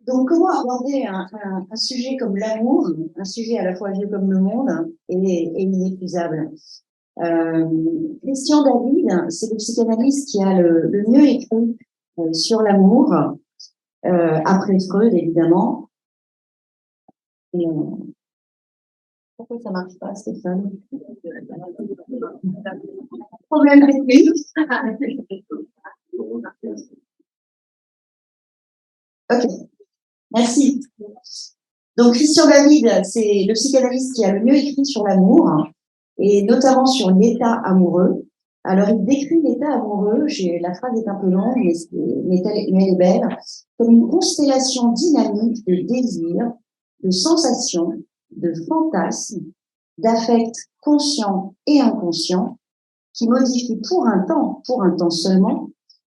Donc, comment aborder un sujet comme l'amour, un sujet à la fois vieux comme le monde et inépuisable? euh, Christian David, c'est le psychanalyste qui a le mieux écrit sur l'amour, après Freud, évidemment. Et, pourquoi ça marche pas, Stéphane? Problème technique. Ok, merci. Donc, Christian David, c'est le psychanalyste qui a le mieux écrit sur l'amour, et notamment sur l'état amoureux. Alors, il décrit l'état amoureux, la phrase est un peu longue, mais elle est belle, comme une constellation dynamique de désirs, de sensations, de fantasmes, d'affects conscients et inconscients, qui modifie pour un temps seulement,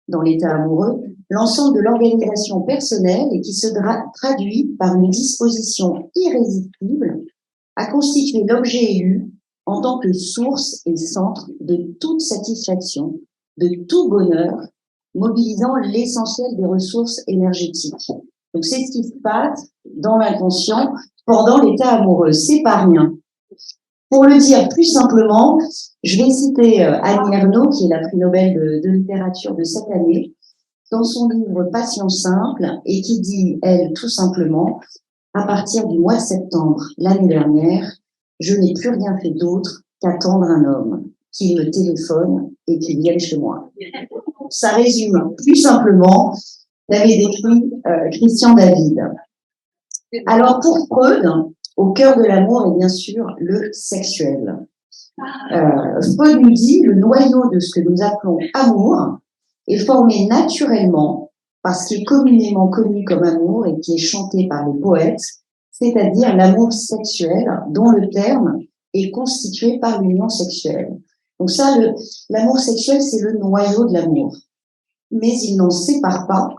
dans l'état amoureux, l'ensemble de l'organisation personnelle et qui se traduit par une disposition irrésistible à constituer l'objet élu en tant que source et centre de toute satisfaction, de tout bonheur, mobilisant l'essentiel des ressources énergétiques. Donc c'est ce qui se passe dans l'inconscient pendant l'état amoureux. C'est pas rien. Pour le dire plus simplement, je vais citer Annie Ernaux, qui est la prix Nobel de littérature de cette année, dans son livre Passion simple, et qui dit, elle, tout simplement, à partir du mois de septembre l'année dernière, je n'ai plus rien fait d'autre qu'attendre un homme qui me téléphone et qui vienne chez moi. Ça résume plus simplement l'avait décrit Christian David. Alors pour Freud, au cœur de l'amour est bien sûr le sexuel. Freud nous dit le noyau de ce que nous appelons amour est formé naturellement par ce qui est communément connu comme amour et qui est chanté par les poètes, c'est-à-dire l'amour sexuel, dont le terme est constitué par l'union sexuelle. Donc ça, l'amour sexuel, c'est le noyau de l'amour. Mais il n'en sépare pas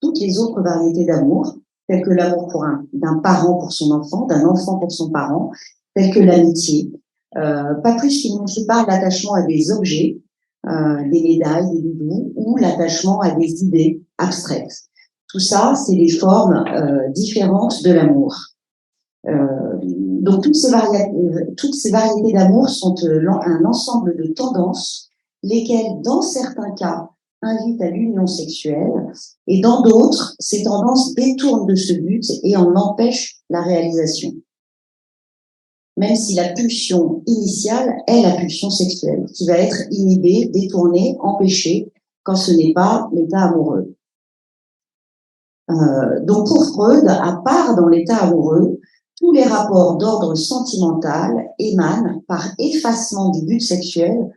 toutes les autres variétés d'amour, telles que l'amour d'un parent pour son enfant, d'un enfant pour son parent, telles que l'amitié. Pas plus qu'il ne sépare l'attachement à des objets, des médailles, des bijoux, ou l'attachement à des idées abstraites. Tout ça, c'est des formes différentes de l'amour. Donc toutes ces variétés d'amour sont un ensemble de tendances, lesquelles, dans certains cas, invitent à l'union sexuelle, et dans d'autres, ces tendances détournent de ce but et en empêchent la réalisation. Même si la pulsion initiale est la pulsion sexuelle, qui va être inhibée, détournée, empêchée, quand ce n'est pas l'état amoureux. Donc pour Freud, à part dans l'état amoureux, tous les rapports d'ordre sentimental émanent par effacement du but sexuel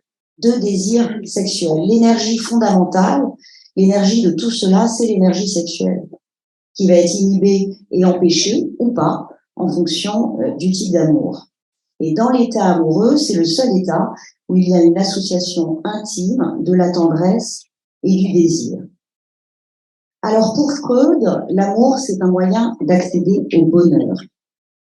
de désir sexuel. L'énergie fondamentale, l'énergie de tout cela, c'est l'énergie sexuelle, qui va être inhibée et empêchée ou pas en fonction du type d'amour. Et dans l'état amoureux, c'est le seul état où il y a une association intime de la tendresse et du désir. Alors pour Freud, l'amour, c'est un moyen d'accéder au bonheur.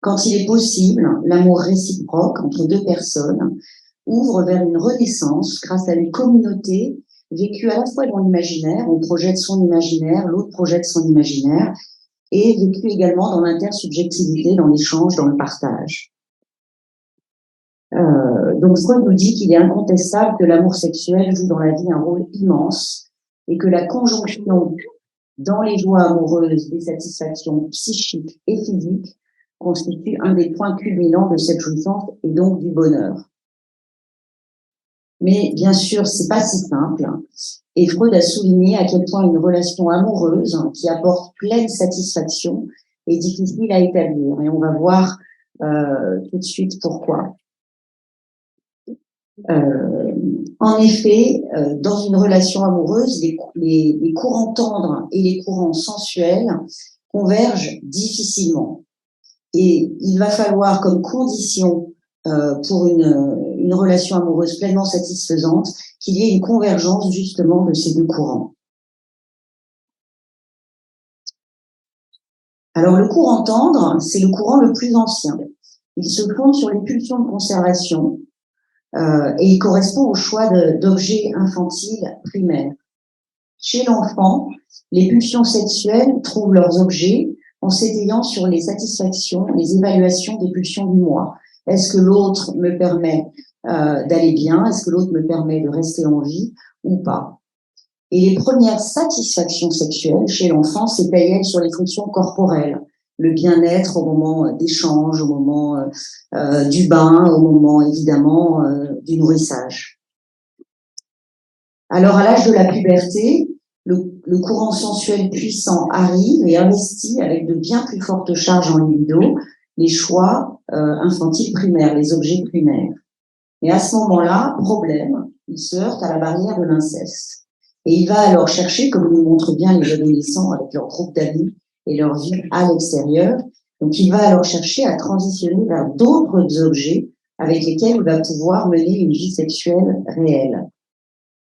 Quand il est possible, l'amour réciproque entre deux personnes ouvre vers une renaissance grâce à une communauté vécue à la fois dans l'imaginaire, on projette son imaginaire, l'autre projette son imaginaire, et vécue également dans l'intersubjectivité, dans l'échange, dans le partage. Donc Freud nous dit qu'il est incontestable que l'amour sexuel joue dans la vie un rôle immense et que la conjonction dans les joies amoureuses des satisfactions psychiques et physiques constitue un des points culminants de cette jouissance et donc du bonheur. Mais bien sûr, c'est pas si simple. Et Freud a souligné à quel point une relation amoureuse qui apporte pleine satisfaction est difficile à établir. Et on va voir tout de suite pourquoi. En effet, dans une relation amoureuse, les courants tendres et les courants sensuels convergent difficilement. Et il va falloir comme condition pour une relation amoureuse pleinement satisfaisante qu'il y ait une convergence justement de ces deux courants. Alors le courant tendre, c'est le courant le plus ancien. Il se fonde sur les pulsions de conservation et il correspond au choix d'objets infantiles primaires. Chez l'enfant, les pulsions sexuelles trouvent leurs objets en s'étayant sur les satisfactions, les évaluations des pulsions du moi. Est-ce que l'autre me permet d'aller bien? Est-ce que l'autre me permet de rester en vie ou pas? Et les premières satisfactions sexuelles chez l'enfant s'étayaient sur les fonctions corporelles, le bien-être au moment d'échange, au moment du bain, au moment évidemment du nourrissage. Alors à l'âge de la puberté, le courant sensuel puissant arrive et investit avec de bien plus fortes charges en libido les choix infantiles primaires, les objets primaires. Et à ce moment-là, problème, il se heurte à la barrière de l'inceste. Et il va alors chercher, comme nous montrent bien les adolescents avec leur groupe d'amis et leur vie à l'extérieur, donc il va alors chercher à transitionner vers d'autres objets avec lesquels il va pouvoir mener une vie sexuelle réelle.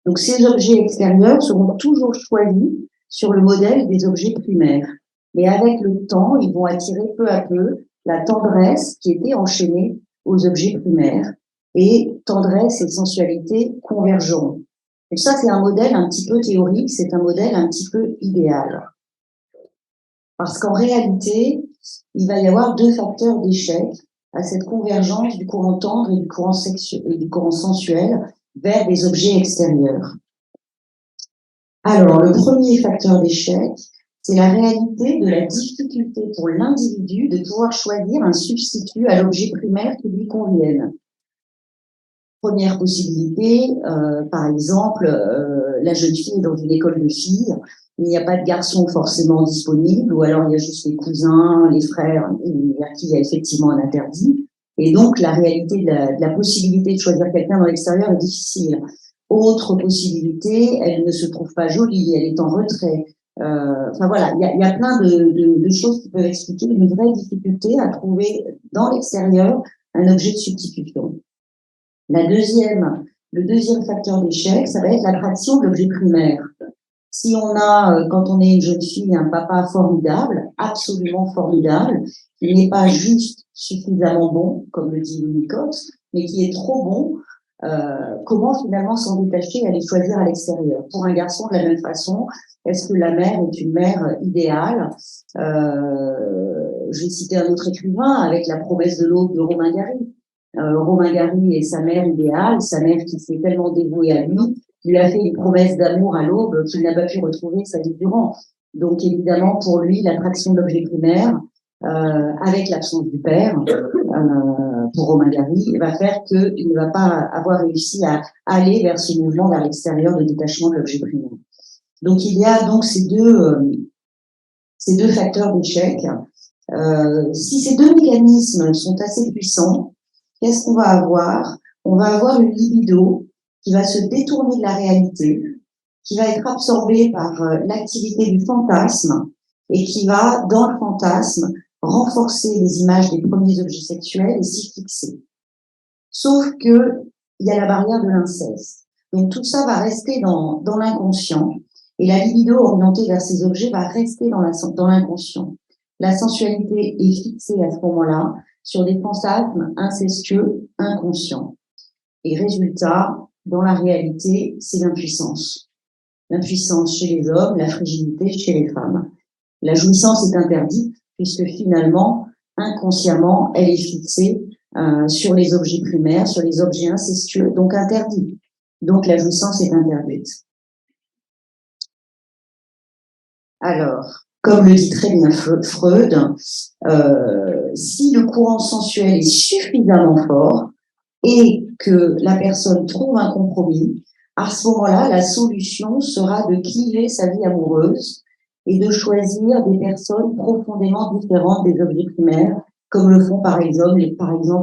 Donc ces objets extérieurs seront toujours choisis sur le modèle des objets primaires. Mais avec le temps, ils vont attirer peu à peu la tendresse qui était enchaînée aux objets primaires. Et tendresse et sensualité convergeront. Et ça, c'est un modèle un petit peu théorique, c'est un modèle un petit peu idéal. Parce qu'en réalité, il va y avoir deux facteurs d'échec à cette convergence du courant tendre et du courant sexuel et du courant sensuel vers des objets extérieurs. Alors, le premier facteur d'échec, c'est la réalité de la difficulté pour l'individu de pouvoir choisir un substitut à l'objet primaire qui lui convienne. Première possibilité, par exemple, la jeune fille est dans une école de filles, il n'y a pas de garçon forcément disponible, ou alors il y a juste les cousins, les frères, vers qui il y a effectivement un interdit. Et donc, la réalité de la possibilité de choisir quelqu'un dans l'extérieur est difficile. Autre possibilité, elle ne se trouve pas jolie, elle est en retrait. Enfin voilà, il y a plein de choses qui peuvent expliquer une vraie difficulté à trouver dans l'extérieur un objet de substitution. Le deuxième facteur d'échec, ça va être l'attraction de l'objet primaire. Si on a, quand on est une jeune fille, un papa formidable, absolument formidable, qui n'est pas juste suffisamment bon, comme le dit Winnicott, mais qui est trop bon, comment finalement s'en détacher et aller choisir à l'extérieur? Pour un garçon, de la même façon, est-ce que la mère est une mère idéale? Je vais citer un autre écrivain avec La promesse de l'aube de Romain Gary. Romain Gary est sa mère idéale, sa mère qui s'est tellement dévouée à lui a fait une promesse d'amour à l'aube qu'il n'a pas pu retrouver sa vie durant. Donc évidemment, pour lui, l'attraction de l'objet primaire, avec l'absence du père, pour Romain Gary, va faire qu'il ne va pas avoir réussi à aller vers ce mouvement vers l'extérieur de détachement de l'objet primaire. Donc il y a donc ces deux facteurs d'échec. Si ces deux mécanismes sont assez puissants, qu'est-ce qu'on va avoir? On va avoir une libido qui va se détourner de la réalité, qui va être absorbée par l'activité du fantasme et qui va, dans le fantasme, renforcer les images des premiers objets sexuels et s'y fixer. Sauf que il y a la barrière de l'inceste. Donc tout ça va rester dans l'inconscient et la libido orientée vers ces objets va rester dans l'inconscient. La sensualité est fixée à ce moment-là sur des fantasmes incestueux inconscients. Et résultat, dans la réalité, c'est l'impuissance. L'impuissance chez les hommes, la fragilité chez les femmes. La jouissance est interdite puisque finalement, inconsciemment, elle est fixée sur les objets primaires, sur les objets incestueux, donc interdits. Donc la jouissance est interdite. Alors, comme le dit très bien Freud, si le courant sensuel est suffisamment fort et que la personne trouve un compromis, à ce moment-là, la solution sera de cliver sa vie amoureuse et de choisir des personnes profondément différentes des objets primaires, comme le font par exemple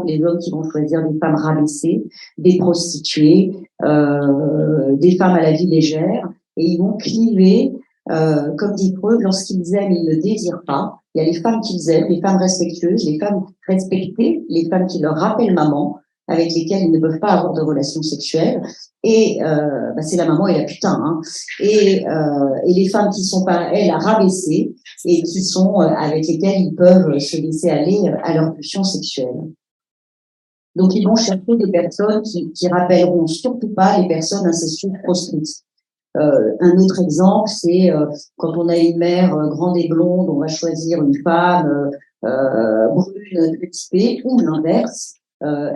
les hommes qui vont choisir des femmes rabaissées, des prostituées, des femmes à la vie légère, et ils vont cliver, comme dit Freud, lorsqu'ils aiment, ils ne désirent pas. Il y a les femmes qu'ils aiment, les femmes respectueuses, les femmes respectées, les femmes qui leur rappellent maman, avec lesquelles ils ne peuvent pas avoir de relations sexuelles, et c'est la maman et la putain, hein. Et les femmes qui sont pas elles à rabaisser et qui sont avec lesquelles ils peuvent se laisser aller à leur pulsion sexuelle. Donc ils vont chercher des personnes qui rappelleront surtout pas les personnes incestueuses proscrites. Un autre exemple, c'est quand on a une mère grande et blonde, on va choisir une femme brune, petit P, ou l'inverse,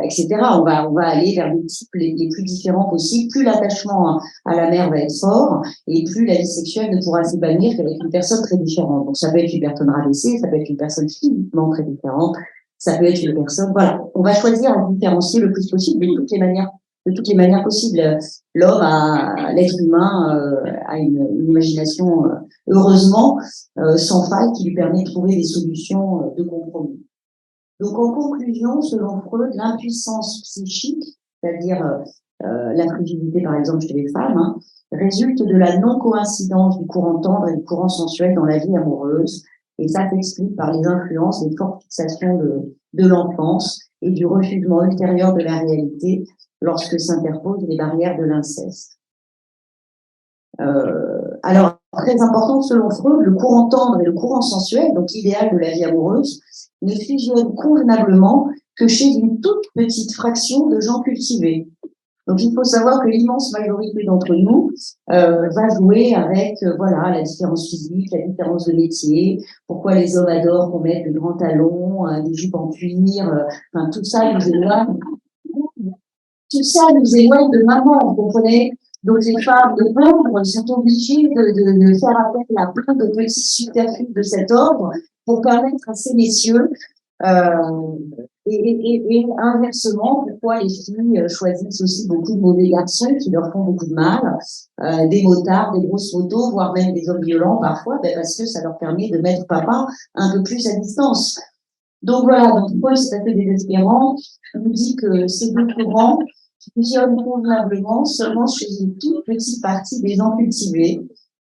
etc. On va aller vers les types les plus différents possibles. Plus l'attachement à la mère va être fort, et plus la vie sexuelle ne pourra s'épanouir qu'avec une personne très différente. Donc ça peut être une personne rabaissée, ça peut être une personne physiquement très différente, ça peut être une personne. Voilà, on va choisir à différencier le plus possible de toutes les manières possibles. L'être humain a une imagination, heureusement, sans faille, qui lui permet de trouver des solutions de compromis. Donc, en conclusion, selon Freud, l'impuissance psychique, c'est-à-dire la fragilité, par exemple, chez les femmes, hein, résulte de la non-coïncidence du courant tendre et du courant sensuel dans la vie amoureuse. Et ça s'explique par les influences des fortes fixations de l'enfance et du refusement ultérieur de la réalité lorsque s'interposent les barrières de l'inceste. Alors, très important, selon Freud, le courant tendre et le courant sensuel, donc l'idéal de la vie amoureuse, ne fusionnent convenablement que chez une toute petite fraction de gens cultivés. Donc, il faut savoir que l'immense majorité d'entre nous va jouer avec voilà, la différence physique, la différence de métier, pourquoi les hommes adorent qu'on mette des grands talons, des jupes en cuir, enfin tout ça nous éloigne. Tout ça nous éloigne de maman, vous comprenez? Donc les femmes de pauvres sont obligées de faire appel à plein de petits subterfuges de cet ordre pour permettre à ces messieurs et inversement, pourquoi les filles choisissent aussi beaucoup de mauvais garçons qui leur font beaucoup de mal, des motards, des grosses photos, voire même des hommes violents parfois, parce que ça leur permet de mettre papa un peu plus à distance. Donc voilà, donc Paul, c'est un peu désespérant. Il nous dit que ces deux courants fusionnent convenablement seulement chez une toute petite partie des gens cultivés.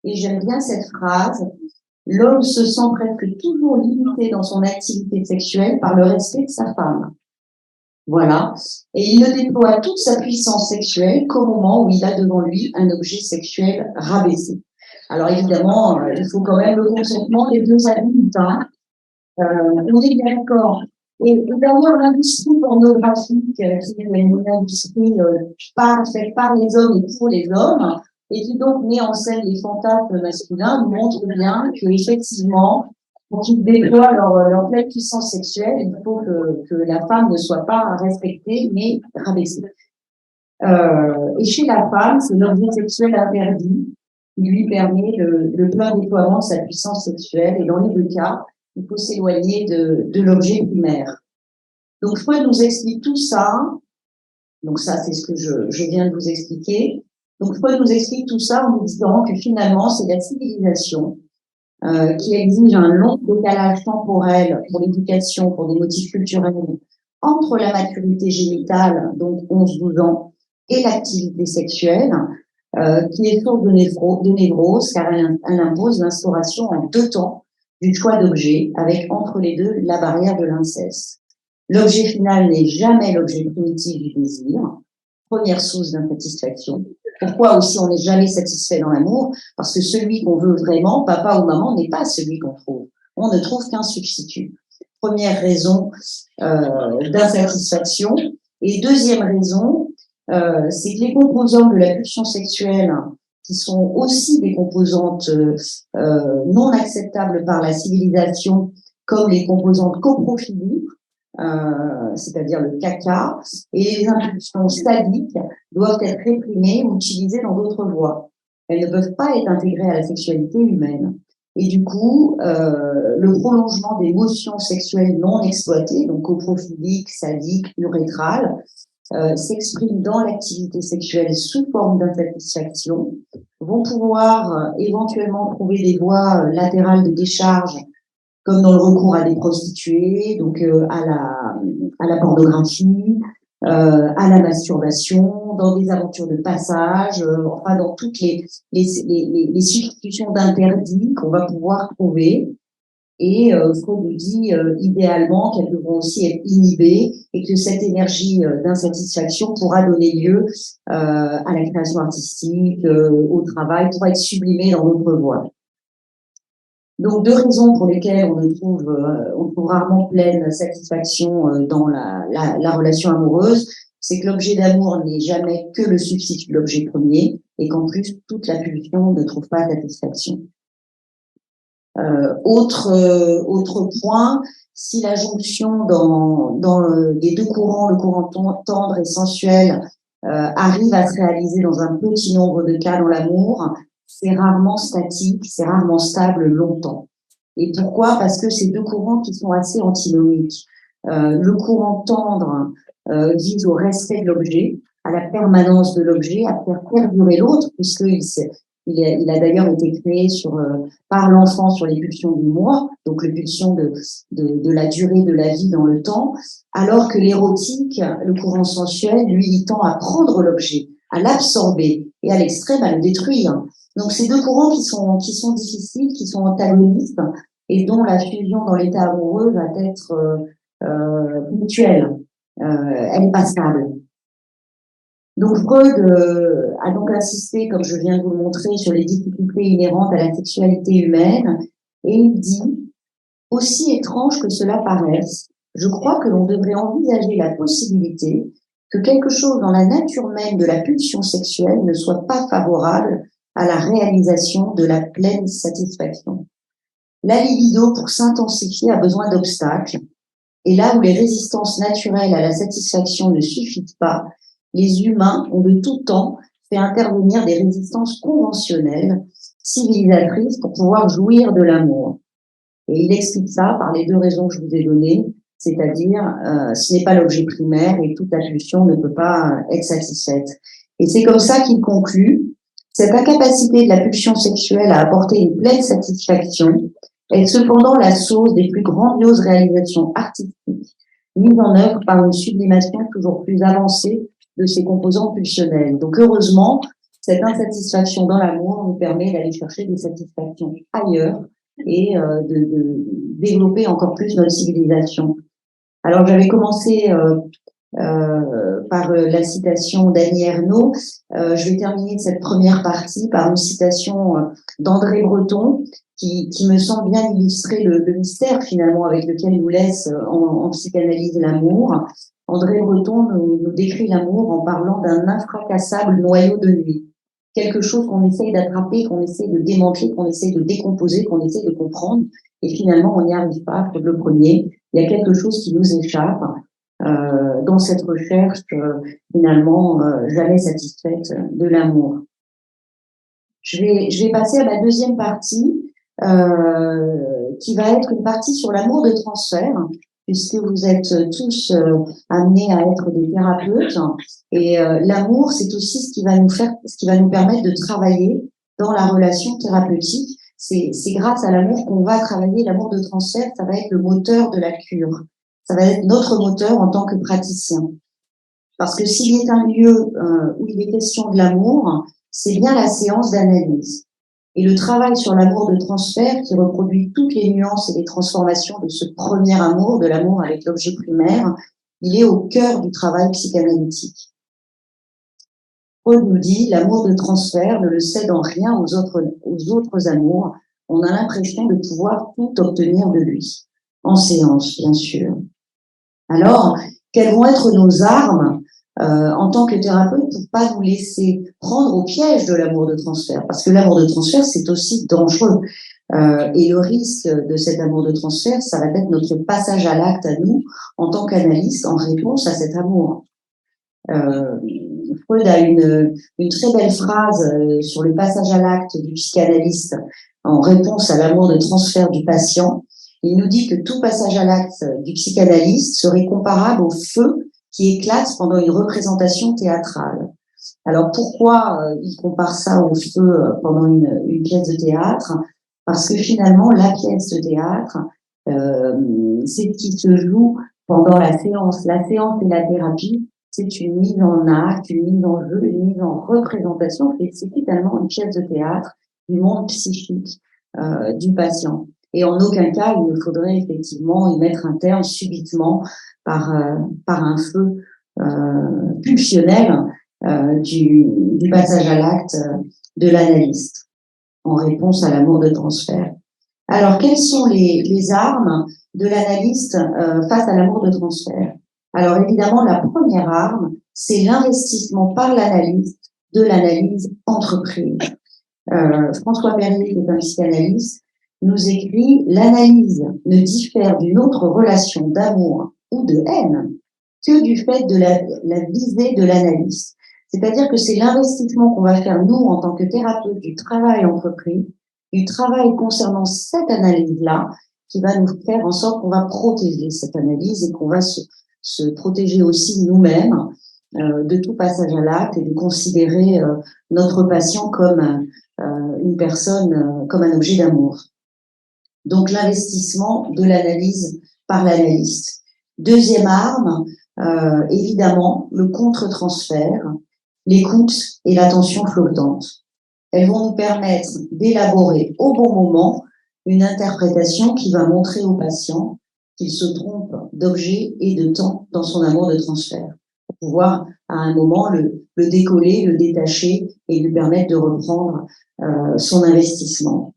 Et j'aime bien cette phrase. L'homme se sent presque toujours limité dans son activité sexuelle par le respect de sa femme. Voilà. Et il ne déploie toute sa puissance sexuelle qu'au moment où il a devant lui un objet sexuel rabaissé. Alors évidemment, il faut quand même le consentement des deux adultes, hein. On est bien d'accord. Et d'ailleurs, l'industrie pornographique, qui est une industrie faite par les hommes et pour les hommes, et qui donc met en scène les fantasmes masculins, montre bien qu'effectivement, pour qu'ils déploient leur pleine puissance sexuelle, il faut que la femme ne soit pas respectée, mais rabaissée. Et chez la femme, c'est l'objet sexuel interdit qui lui permet le plein déploiement de sa puissance sexuelle. Et dans les deux cas, il faut s'éloigner de l'objet primaire. Donc Freud nous explique tout ça. Donc ça, c'est ce que je viens de vous expliquer. Donc Freud nous explique tout ça en nous disant que finalement, c'est la civilisation qui exige un long décalage temporel pour l'éducation, pour des motifs culturels, entre la maturité génitale, donc 11-12 ans, et l'activité sexuelle, qui est source de névrose, car elle impose l'instauration en 2 temps du choix d'objet, avec entre les deux la barrière de l'inceste. L'objet final n'est jamais l'objet primitif du désir, première source d'insatisfaction. Pourquoi aussi on n'est jamais satisfait dans l'amour? Parce que celui qu'on veut vraiment, papa ou maman, n'est pas celui qu'on trouve. On ne trouve qu'un substitut. Première raison d'insatisfaction. Et deuxième raison, c'est que les composantes de la pulsion sexuelle, qui sont aussi des composantes non acceptables par la civilisation, comme les composantes coprophiliques, c'est-à-dire le caca, et les impulsions sadiques doivent être réprimées ou utilisées dans d'autres voies. Elles ne peuvent pas être intégrées à la sexualité humaine. Et du coup, le prolongement des motions sexuelles non exploitées, donc coprophiliques, sadiques, urétrales, s'expriment dans l'activité sexuelle sous forme d'insatisfaction, vont pouvoir éventuellement trouver des voies latérales de décharge, comme dans le recours à des prostituées, donc à la pornographie, à la masturbation, dans des aventures de passage, enfin dans toutes les substitutions d'interdits qu'on va pouvoir trouver. Et Freud nous dit idéalement qu'elles devront aussi être inhibées et que cette énergie d'insatisfaction pourra donner lieu à la création artistique, au travail, pourra être sublimée dans d'autres voies. Donc, 2 raisons pour lesquelles on trouve rarement pleine satisfaction dans la relation amoureuse, c'est que l'objet d'amour n'est jamais que le substitut de l'objet premier, et qu'en plus, toute la pulsion ne trouve pas satisfaction. Autre point, si la jonction dans les deux courants, le courant tendre et sensuel, arrive à se réaliser dans un petit nombre de cas dans l'amour, c'est rarement statique, c'est rarement stable longtemps. Et pourquoi? Parce que c'est deux courants qui sont assez antinomiques. Le courant tendre vise au respect de l'objet, à la permanence de l'objet, à faire perdurer l'autre, puisqu'il a d'ailleurs été créé par l'enfant sur les pulsions du moi, donc les pulsions de la durée de la vie dans le temps, alors que l'érotique, le courant sensuel, lui, il tend à prendre l'objet, à l'absorber et à l'extrême à le détruire. Donc ces deux courants qui sont difficiles, qui sont antagonistes et dont la fusion dans l'état amoureux va être mutuelle, elle n'est pas stable. Donc Freud a donc insisté, comme je viens de vous le montrer, sur les difficultés inhérentes à la sexualité humaine, et il dit, aussi étrange que cela paraisse, je crois que l'on devrait envisager la possibilité que quelque chose dans la nature même de la pulsion sexuelle ne soit pas favorable à la réalisation de la pleine satisfaction. La libido, pour s'intensifier, a besoin d'obstacles, et là où les résistances naturelles à la satisfaction ne suffisent pas, les humains ont de tout temps fait intervenir des résistances conventionnelles, civilisatrices, pour pouvoir jouir de l'amour. Et il explique ça par les deux raisons que je vous ai données, c'est-à-dire ce n'est pas l'objet primaire et toute la pulsion ne peut pas être satisfaite. Et c'est comme ça qu'il conclut, cette incapacité de la pulsion sexuelle à apporter une pleine satisfaction est cependant la source des plus grandioses réalisations artistiques mises en œuvre par une sublimation toujours plus avancée de ses composants pulsionnels. Donc heureusement, cette insatisfaction dans l'amour nous permet d'aller chercher des satisfactions ailleurs et de développer encore plus notre civilisation. Alors j'avais commencé par la citation d'Annie Ernaux. Je vais terminer cette première partie par une citation d'André Breton qui me semble bien illustrer le mystère finalement avec lequel nous laisse en psychanalyse l'amour. André Breton nous décrit l'amour en parlant d'un infracassable noyau de nuit. Quelque chose qu'on essaye d'attraper, qu'on essaye de démanteler, qu'on essaye de décomposer, qu'on essaye de comprendre, et finalement on n'y arrive pas, Freud le premier. Il y a quelque chose qui nous échappe dans cette recherche finalement jamais satisfaite de l'amour. Je vais passer à ma deuxième partie, qui va être une partie sur l'amour de transfert, puisque vous êtes tous amenés à être des thérapeutes, et l'amour, c'est aussi ce qui va nous permettre de travailler dans la relation thérapeutique. C'est grâce à l'amour qu'on va travailler. L'amour de transfert, ça va être le moteur de la cure. Ça va être notre moteur en tant que praticien. Parce que s'il y a un lieu où il est question de l'amour, c'est bien la séance d'analyse. Et le travail sur l'amour de transfert, qui reproduit toutes les nuances et les transformations de ce premier amour, de l'amour avec l'objet primaire, il est au cœur du travail psychanalytique. Freud nous dit, l'amour de transfert ne le cède en rien aux autres amours. On a l'impression de pouvoir tout obtenir de lui. En séance, bien sûr. Alors, quelles vont être nos armes en tant que thérapeute pour pas nous laisser prendre au piège de l'amour de transfert? Parce que l'amour de transfert, c'est aussi dangereux. Et le risque de cet amour de transfert, ça va être notre passage à l'acte à nous, en tant qu'analyste, en réponse à cet amour. Freud a une très belle phrase sur le passage à l'acte du psychanalyste en réponse à l'amour de transfert du patient. Il nous dit que tout passage à l'acte du psychanalyste serait comparable au feu qui éclate pendant une représentation théâtrale. Alors pourquoi il compare ça au feu pendant une pièce de théâtre? Parce que finalement, la pièce de théâtre, c'est ce qui se joue pendant la séance. La séance et la thérapie, c'est une mise en acte, une mise en jeu, une mise en représentation, et c'est finalement une pièce de théâtre du monde psychique du patient. Et en aucun cas, il ne faudrait effectivement y mettre un terme subitement par un feu pulsionnel du passage à l'acte de l'analyste en réponse à l'amour de transfert. Alors, quelles sont les armes de l'analyste face à l'amour de transfert? Alors, évidemment, la première arme, c'est l'investissement par l'analyste de l'analyse entreprise. François Perrier, qui est un psychanalyste, nous écrit: l'analyse ne diffère d'une autre relation d'amour ou de haine que du fait de la visée de l'analyse. C'est-à-dire que c'est l'investissement qu'on va faire, nous, en tant que thérapeute, du travail entrepris, du travail concernant cette analyse-là, qui va nous faire en sorte qu'on va protéger cette analyse et qu'on va se protéger aussi nous-mêmes de tout passage à l'acte et de considérer notre patient comme une personne, comme un objet d'amour. Donc, l'investissement de l'analyse par l'analyste. Deuxième arme, évidemment, le contre-transfert, l'écoute et l'attention flottante. Elles vont nous permettre d'élaborer au bon moment une interprétation qui va montrer au patient qu'il se trompe d'objet et de temps dans son amour de transfert, pour pouvoir à un moment le décoller, le détacher et lui permettre de reprendre son investissement.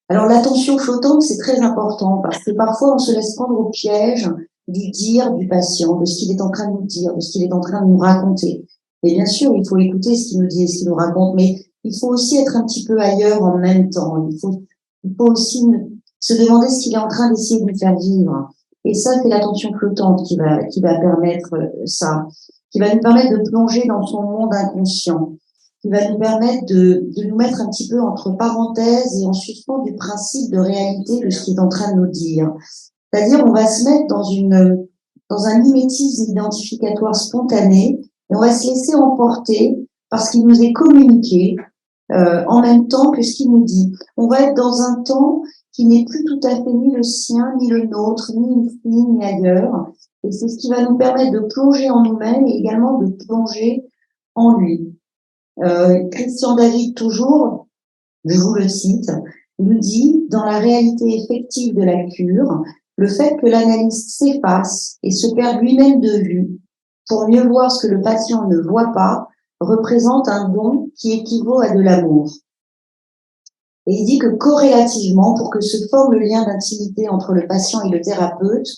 Alors l'attention flottante, c'est très important parce que parfois on se laisse prendre au piège du dire du patient, de ce qu'il est en train de nous dire, de ce qu'il est en train de nous raconter. Et bien sûr, il faut écouter ce qu'il nous dit et ce qu'il nous raconte, mais il faut aussi être un petit peu ailleurs en même temps. Il faut aussi se demander ce qu'il est en train d'essayer de nous faire vivre. Et ça, c'est l'attention flottante qui va permettre ça, qui va nous permettre de plonger dans son monde inconscient, qui va nous permettre de nous mettre un petit peu entre parenthèses et en suspens du principe de réalité de ce qu'il est en train de nous dire. C'est-à-dire, on va se mettre dans un mimétisme identificatoire spontané et on va se laisser emporter par ce qui nous est communiqué en même temps que ce qu'il nous dit. On va être dans un temps qui n'est plus tout à fait ni le sien, ni le nôtre, ni ici, ni ailleurs. Et c'est ce qui va nous permettre de plonger en nous-mêmes et également de plonger en lui. Christian David, toujours, je vous le cite, nous dit: dans la réalité effective de la cure, le fait que l'analyste s'efface et se perd lui-même de vue pour mieux voir ce que le patient ne voit pas représente un don qui équivaut à de l'amour. Et il dit que corrélativement, pour que se forme le lien d'intimité entre le patient et le thérapeute,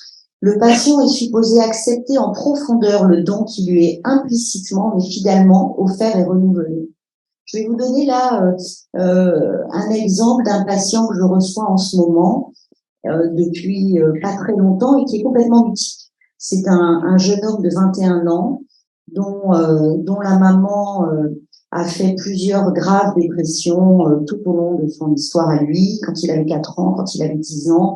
le patient est supposé accepter en profondeur le don qui lui est implicitement mais fidèlement offert et renouvelé. Je vais vous donner là un exemple d'un patient que je reçois en ce moment depuis pas très longtemps et qui est complètement mutique. C'est un jeune homme de 21 ans dont la maman a fait plusieurs graves dépressions tout au long de son histoire à lui, quand il avait 4 ans, quand il avait 10 ans,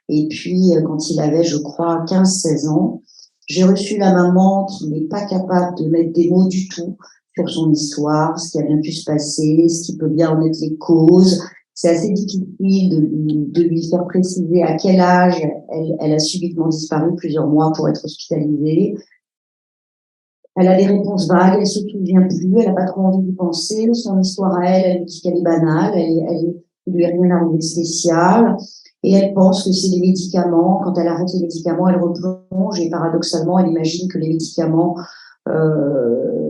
et puis quand il avait, je crois, 15-16 ans. J'ai reçu la maman qui n'est pas capable de mettre des mots du tout sur son histoire, ce qui a bien pu se passer, ce qui peut bien en être les causes. C'est assez difficile de lui faire préciser à quel âge elle a subitement disparu, plusieurs mois pour être hospitalisée. Elle a des réponses vagues, elle se souvient plus, elle n'a pas trop envie d'y penser. Son histoire à elle dit qu'elle est banale, il lui est rien arrivé de spécial. Et elle pense que c'est les médicaments. Quand elle arrête les médicaments, elle replonge. Et paradoxalement, elle imagine que les médicaments,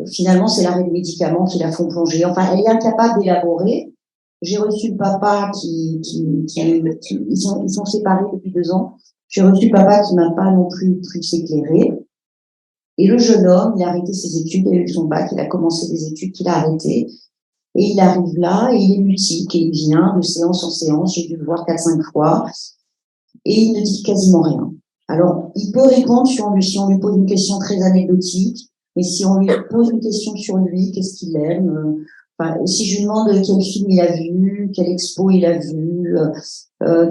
finalement, c'est l'arrêt des médicaments qui la font plonger. Enfin, elle est incapable d'élaborer. J'ai reçu le papa ils sont séparés depuis 2 ans. J'ai reçu le papa qui m'a pas non plus s'éclairer. Et le jeune homme, il a arrêté ses études, il a eu son bac, il a commencé des études qu'il a arrêtées. Et il arrive là, et il est mutique, et il vient de séance en séance, j'ai dû le voir 4-5 fois, et il ne dit quasiment rien. Alors, il peut répondre si on lui pose une question très anecdotique, mais si on lui pose une question sur lui, qu'est-ce qu'il aime, si je lui demande quel film il a vu, quelle expo il a vu,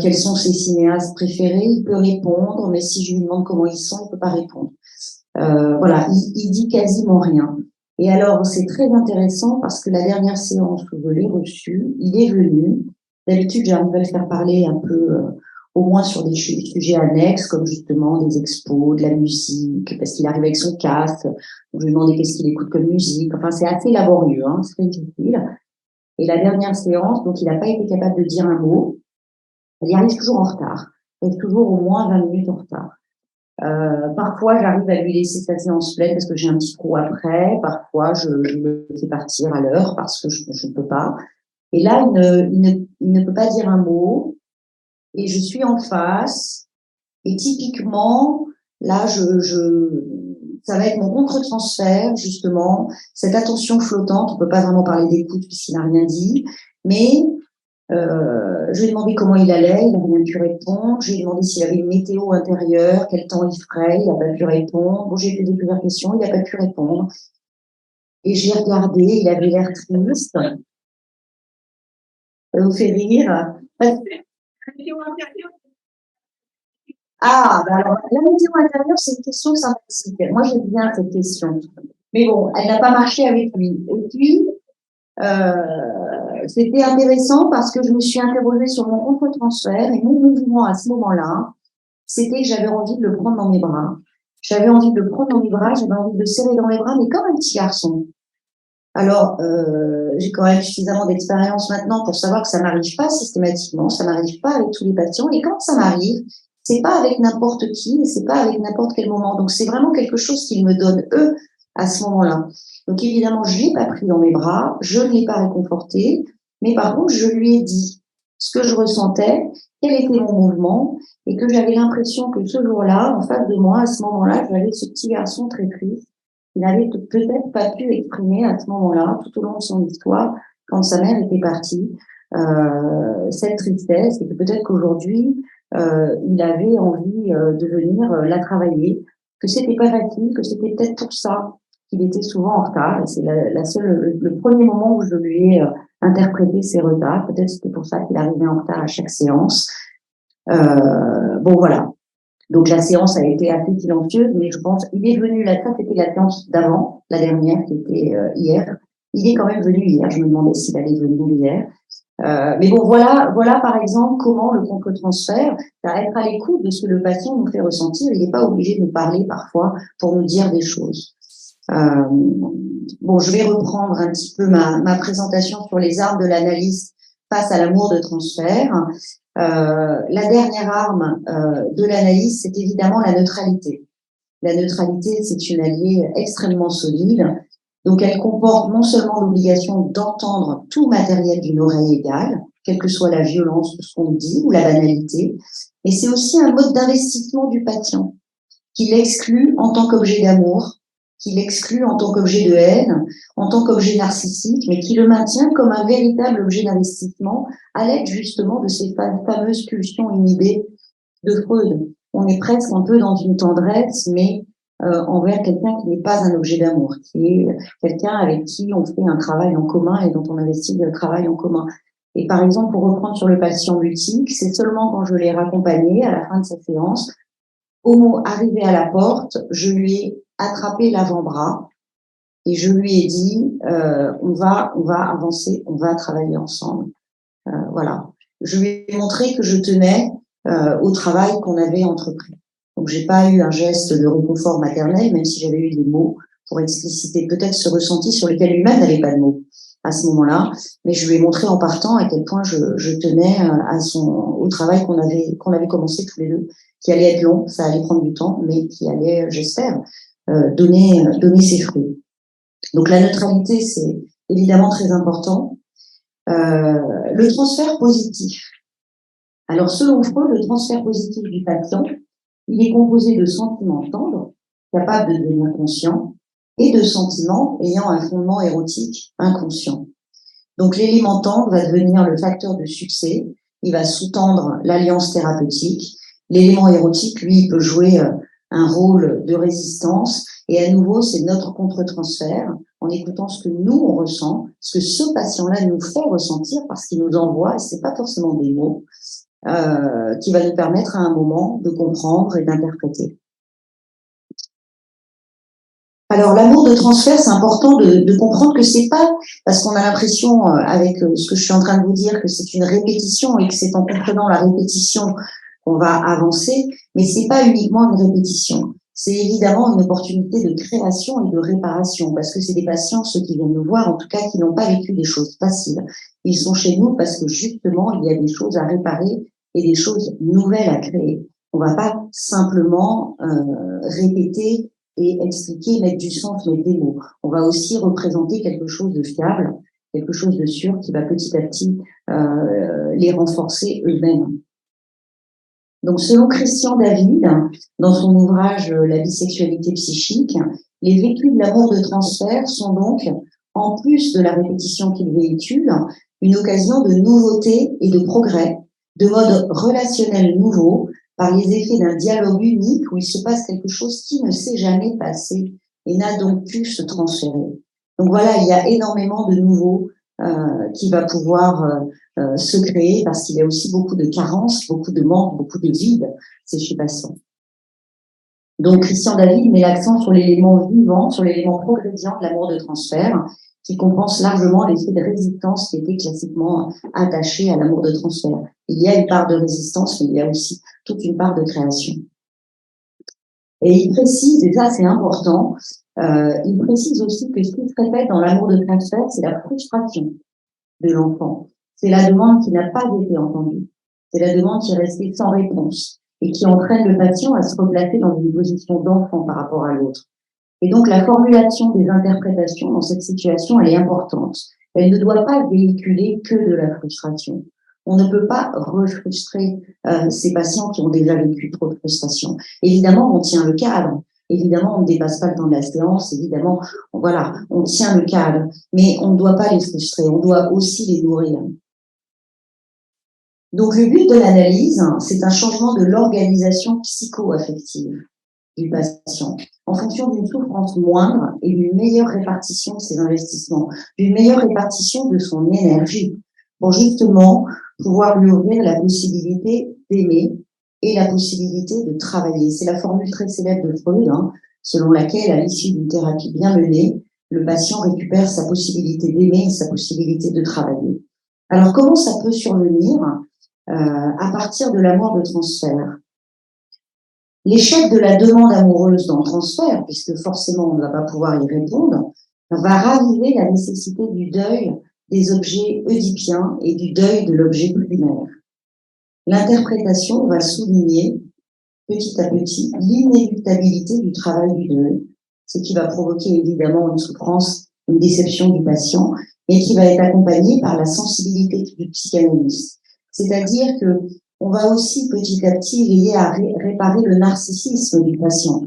quels sont ses cinéastes préférés, il peut répondre, mais si je lui demande comment ils sont, il peut pas répondre. Voilà, il dit quasiment rien. Et alors, c'est très intéressant parce que la dernière séance où je l'ai reçu, il est venu. D'habitude, j'arrive à le faire parler un peu, au moins sur des sujets annexes, comme justement des expos, de la musique, parce qu'il arrive avec son casque. Donc, je lui demandais qu'est-ce qu'il écoute comme musique. Enfin, c'est assez laborieux, hein, c'est très difficile. Et la dernière séance, donc, il n'a pas été capable de dire un mot. Il arrive toujours en retard. Il arrive toujours au moins 20 minutes en retard. Parfois, j'arrive à lui laisser sa séance pleine parce que j'ai un petit trou après. Parfois, je le fais partir à l'heure parce que je ne peux pas. Et là, il ne peut pas dire un mot. Et je suis en face. Et typiquement, là, ça va être mon contre-transfert, justement, cette attention flottante. On peut pas vraiment parler d'écoute puisqu'il n'a rien dit, mais je lui ai demandé comment il allait, il n'a rien pu répondre. Je lui ai demandé s'il avait une météo intérieure, quel temps il ferait, il n'a pas pu répondre. Bon, j'ai posé plusieurs questions, il n'a pas pu répondre. Et j'ai regardé, il avait l'air triste. Ça vous fait rire? Ah, bah alors, la météo intérieure, c'est une question sympathique. Moi, j'aime bien cette question. Mais bon, elle n'a pas marché avec lui. Et puis, c'était intéressant parce que je me suis interrogée sur mon contre-transfert et mon mouvement à ce moment-là, c'était que j'avais envie de le prendre dans mes bras. J'avais envie de le prendre dans mes bras, j'avais envie de le serrer dans mes bras, mais comme un petit garçon. Alors, j'ai quand même suffisamment d'expérience maintenant pour savoir que ça m'arrive pas systématiquement, ça m'arrive pas avec tous les patients. Et quand ça m'arrive, c'est pas avec n'importe qui, et c'est pas avec n'importe quel moment. Donc, c'est vraiment quelque chose qu'ils me donnent eux à ce moment-là. Donc, évidemment, je l'ai pas pris dans mes bras, je ne l'ai pas réconforté, mais par contre, je lui ai dit ce que je ressentais, quel était mon mouvement, et que j'avais l'impression que ce jour-là, en face de moi, à ce moment-là, j'avais ce petit garçon très triste. Il n'avait peut-être pas pu exprimer à ce moment-là, tout au long de son histoire, quand sa mère était partie, cette tristesse, et que peut-être qu'aujourd'hui, il avait envie de venir la travailler, que c'était pas facile, que c'était peut-être pour ça qu'il était souvent en retard. Et c'est la seule, le premier moment où je lui ai interprété ses retards. Peut-être c'était pour ça qu'il arrivait en retard à chaque séance. Bon, voilà. Donc la séance a été assez silencieuse, mais je pense il est venu là, ça c'était la séance d'avant, la dernière qui était hier. Il est quand même venu hier. Je me demandais s'il allait venir hier. Mais bon, voilà par exemple comment le contre-transfert, c'est être à l'écoute de ce que le patient nous fait ressentir. Il n'est pas obligé de nous parler parfois pour nous dire des choses. Bon, je vais reprendre un petit peu ma présentation sur les armes de l'analyse face à l'amour de transfert. La dernière arme de l'analyse, c'est évidemment la neutralité. La neutralité, c'est une alliée extrêmement solide. Donc, elle comporte non seulement l'obligation d'entendre tout matériel d'une oreille égale, quelle que soit la violence de ce qu'on dit ou la banalité, mais c'est aussi un mode d'investissement du patient qui l'exclut en tant qu'objet d'amour, qui l'exclut en tant qu'objet de haine, en tant qu'objet narcissique, mais qui le maintient comme un véritable objet d'investissement à l'aide justement de ces fameuses pulsions inhibées de Freud. On est presque un peu dans une tendresse, mais envers quelqu'un qui n'est pas un objet d'amour, qui est quelqu'un avec qui on fait un travail en commun et dont on investit le travail en commun. Et par exemple, pour reprendre sur le patient mutique, c'est seulement quand je l'ai raccompagné à la fin de sa séance, au mot arrivé à la porte, je lui ai attrapé l'avant-bras et je lui ai dit on va avancer, on va travailler ensemble. Voilà. Je lui ai montré que je tenais au travail qu'on avait entrepris. Donc j'ai pas eu un geste de réconfort maternel, même si j'avais eu des mots pour expliciter peut-être ce ressenti sur lequel lui-même n'avait pas de mots à ce moment-là, mais je lui ai montré en partant à quel point je tenais au travail qu'on avait commencé tous les deux, qui allait être long, ça allait prendre du temps, mais qui allait, j'espère, donner ses fruits. Donc la neutralité, c'est évidemment très important. Le transfert positif. Alors selon Freud, le transfert positif du patient, il est composé de sentiments tendres, capables de devenir conscients, et de sentiments ayant un fondement érotique inconscient. Donc l'élément tendre va devenir le facteur de succès, il va sous-tendre l'alliance thérapeutique. L'élément érotique, lui, il peut jouer un rôle de résistance, et à nouveau, c'est notre contre-transfert, en écoutant ce que nous, on ressent, ce que ce patient-là nous fait ressentir, parce qu'il nous envoie, et c'est pas forcément des mots, qui va nous permettre à un moment de comprendre et d'interpréter. Alors l'amour de transfert, c'est important de comprendre que c'est pas parce qu'on a l'impression avec ce que je suis en train de vous dire que c'est une répétition et que c'est en comprenant la répétition qu'on va avancer, mais c'est pas uniquement une répétition. C'est évidemment une opportunité de création et de réparation parce que c'est des patients, ceux qui viennent nous voir, en tout cas, qui n'ont pas vécu des choses faciles. Ils sont chez nous parce que justement, il y a des choses à réparer et des choses nouvelles à créer. On va pas simplement répéter et expliquer, mettre du sens, mettre des mots. On va aussi représenter quelque chose de fiable, quelque chose de sûr qui va petit à petit les renforcer eux-mêmes. Donc, selon Christian David, dans son ouvrage La bisexualité psychique, les vécus de l'amour de transfert sont donc, en plus de la répétition qu'il véhicule, une occasion de nouveauté et de progrès, de mode relationnel nouveau, par les effets d'un dialogue unique où il se passe quelque chose qui ne s'est jamais passé et n'a donc pu se transférer. Donc voilà, il y a énormément de nouveaux qui va pouvoir se créer parce qu'il y a aussi beaucoup de carences, beaucoup de manques, beaucoup de vides, c'est chez Passant. Donc Christian David met l'accent sur l'élément vivant, sur l'élément progressant de l'amour de transfert, qui compense largement l'effet de résistance qui était classiquement attaché à l'amour de transfert. Il y a une part de résistance, mais il y a aussi toute une part de création. Et il précise, et ça c'est important, il précise aussi que ce qui se répète dans l'amour de transfert, c'est la frustration de l'enfant. C'est la demande qui n'a pas été entendue. C'est la demande qui est restée sans réponse et qui entraîne le patient à se replacer dans une position d'enfant par rapport à l'autre. Et donc, la formulation des interprétations dans cette situation, elle est importante. Elle ne doit pas véhiculer que de la frustration. On ne peut pas refrustrer ces patients qui ont déjà vécu trop de frustration. Évidemment, on tient le cadre. Évidemment, on ne dépasse pas le temps de la séance. Évidemment, voilà, on tient le cadre. Mais on ne doit pas les frustrer. On doit aussi les nourrir. Donc, le but de l'analyse, c'est un changement de l'organisation psycho-affective du patient, en fonction d'une souffrance moindre et d'une meilleure répartition de ses investissements, d'une meilleure répartition de son énergie, pour justement pouvoir lui ouvrir la possibilité d'aimer et la possibilité de travailler. C'est la formule très célèbre de Freud, selon laquelle, à l'issue d'une thérapie bien menée, le patient récupère sa possibilité d'aimer et sa possibilité de travailler. Alors, comment ça peut survenir à partir de l'amour de transfert? L'échec de la demande amoureuse dans le transfert, puisque forcément on ne va pas pouvoir y répondre, va raviver la nécessité du deuil des objets oedipiens et du deuil de l'objet primaire. L'interprétation va souligner petit à petit l'inéluctabilité du travail du deuil, ce qui va provoquer évidemment une souffrance, une déception du patient, et qui va être accompagné par la sensibilité du psychanalyste. C'est-à-dire que on va aussi petit à petit veiller à réparer le narcissisme du patient.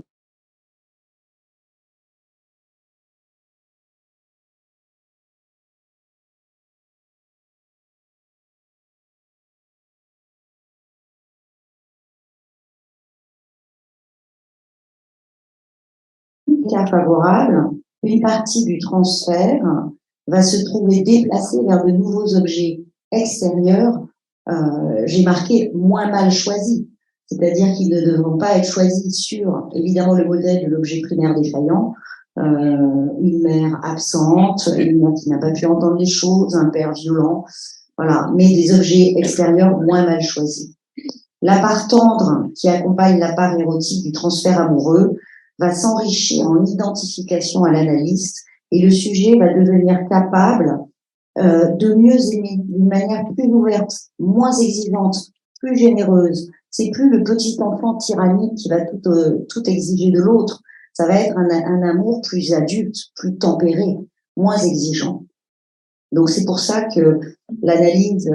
Cas favorable, une partie du transfert va se trouver déplacée vers de nouveaux objets extérieurs, j'ai marqué moins mal choisis, c'est-à-dire qu'ils ne devront pas être choisis sur, évidemment, le modèle de l'objet primaire défaillant, une mère absente, une mère qui n'a pas pu entendre les choses, un père violent, voilà, mais des objets extérieurs moins mal choisis. La part tendre qui accompagne la part érotique du transfert amoureux va s'enrichir en identification à l'analyste et le sujet va devenir capable de mieux aimer d'une manière plus ouverte, moins exigeante, plus généreuse. C'est plus le petit enfant tyrannique qui va tout exiger de l'autre. Ça va être un amour plus adulte, plus tempéré, moins exigeant. Donc c'est pour ça que l'analyse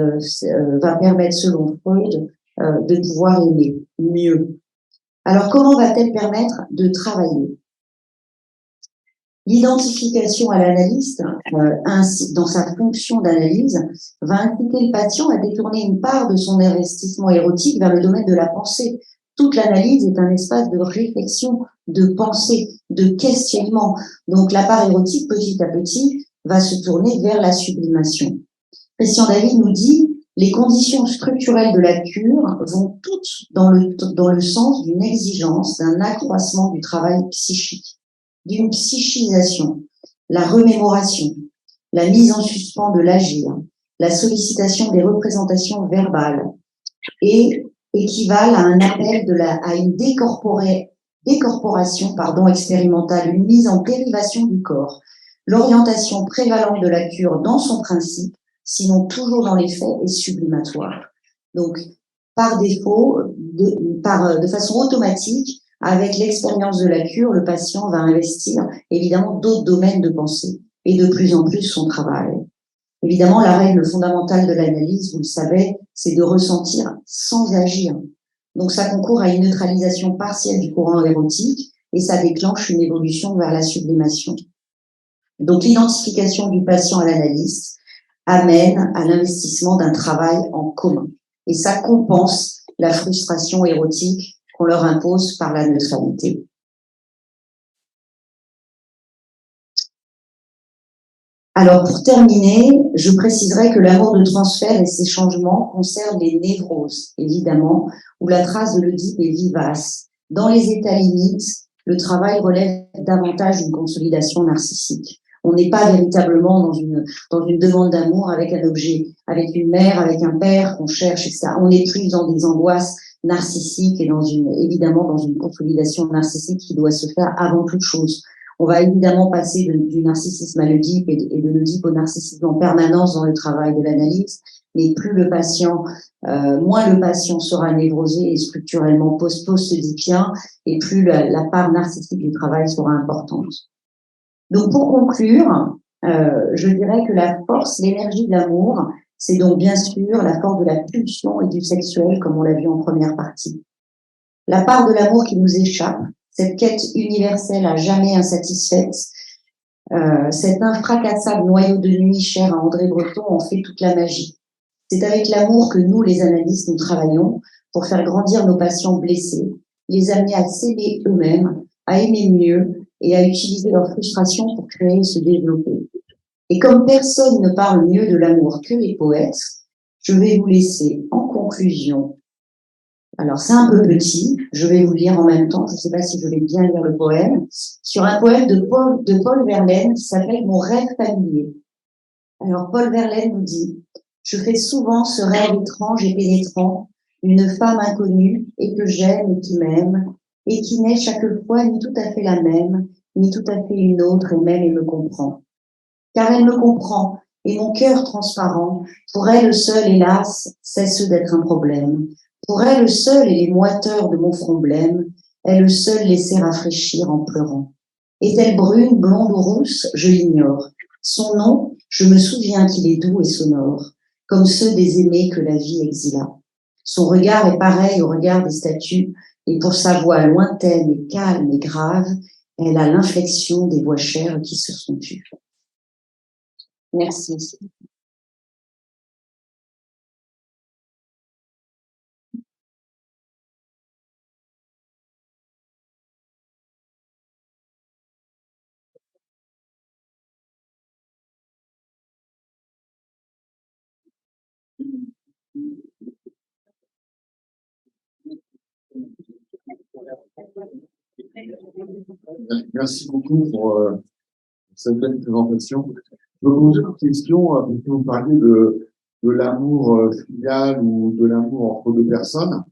va permettre, selon Freud, de pouvoir aimer mieux. Alors comment va-t-elle permettre de travailler? L'identification à l'analyste, ainsi dans sa fonction d'analyse, va inciter le patient à détourner une part de son investissement érotique vers le domaine de la pensée. Toute l'analyse est un espace de réflexion, de pensée, de questionnement. Donc la part érotique, petit à petit, va se tourner vers la sublimation. Christian David nous dit: les conditions structurelles de la cure vont toutes dans le sens d'une exigence, d'un accroissement du travail psychique, d'une psychisation, la remémoration, la mise en suspens de l'agir, la sollicitation des représentations verbales et équivalent à un appel à une décorporation expérimentale, une mise en dérivation du corps. L'orientation prévalente de la cure dans son principe, sinon toujours dans les faits, est sublimatoire. Donc, par défaut, de façon automatique, avec l'expérience de la cure, le patient va investir évidemment d'autres domaines de pensée et de plus en plus son travail. Évidemment, la règle fondamentale de l'analyse, vous le savez, c'est de ressentir sans agir. Donc, ça concourt à une neutralisation partielle du courant érotique et ça déclenche une évolution vers la sublimation. Donc, l'identification du patient à l'analyste amène à l'investissement d'un travail en commun. Et ça compense la frustration érotique qu'on leur impose par la neutralité. Alors, pour terminer, je préciserai que l'amour de transfert et ses changements concernent les névroses, évidemment, où la trace de l'Oedipe est vivace. Dans les états limites, le travail relève davantage d'une consolidation narcissique. On n'est pas véritablement dans une demande d'amour avec un objet, avec une mère, avec un père qu'on cherche, etc. On est plus dans des angoisses narcissiques et évidemment dans une consolidation narcissique qui doit se faire avant toute chose. On va évidemment passer du narcissisme à l'Oedipe et de l'Oedipe au narcissisme en permanence dans le travail de l'analyse, mais moins le patient sera névrosé et structurellement post-oedipien, et plus la part narcissique du travail sera importante. Donc, pour conclure, je dirais que la force, l'énergie de l'amour, c'est donc bien sûr la force de la pulsion et du sexuel, comme on l'a vu en première partie. La part de l'amour qui nous échappe, cette quête universelle à jamais insatisfaite, cet infracassable noyau de nuit cher à André Breton en fait toute la magie. C'est avec l'amour que nous, les analystes, nous travaillons pour faire grandir nos patients blessés, les amener à s'aimer eux-mêmes, à aimer mieux et à utiliser leur frustration pour créer et se développer. Et comme personne ne parle mieux de l'amour que les poètes, je vais vous laisser en conclusion. Alors, c'est un peu petit, je vais vous lire en même temps, je ne sais pas si je vais bien lire le poème, sur un poème de Paul Verlaine qui s'appelle « Mon rêve familier ». Alors, Paul Verlaine nous dit « Je fais souvent ce rêve étrange et pénétrant, une femme inconnue et que j'aime et qui m'aime, et qui n'est chaque fois ni tout à fait la même, ni tout à fait une autre, et même elle me comprend. Car elle me comprend, et mon cœur transparent, pour elle seul, hélas, cesse d'être un problème. Pour elle seule et les moiteurs de mon front blême, elle seule laissait rafraîchir en pleurant. Est-elle brune, blonde ou rousse? Je l'ignore. Son nom, je me souviens qu'il est doux et sonore, comme ceux des aimés que la vie exila. Son regard est pareil au regard des statues, et pour sa voix lointaine et calme et grave, elle a l'inflexion des voix chères qui se sont tues. Merci. Merci beaucoup pour cette belle présentation. Je vais vous poser une question, parce que vous parliez de l'amour filial ou de l'amour entre deux personnes.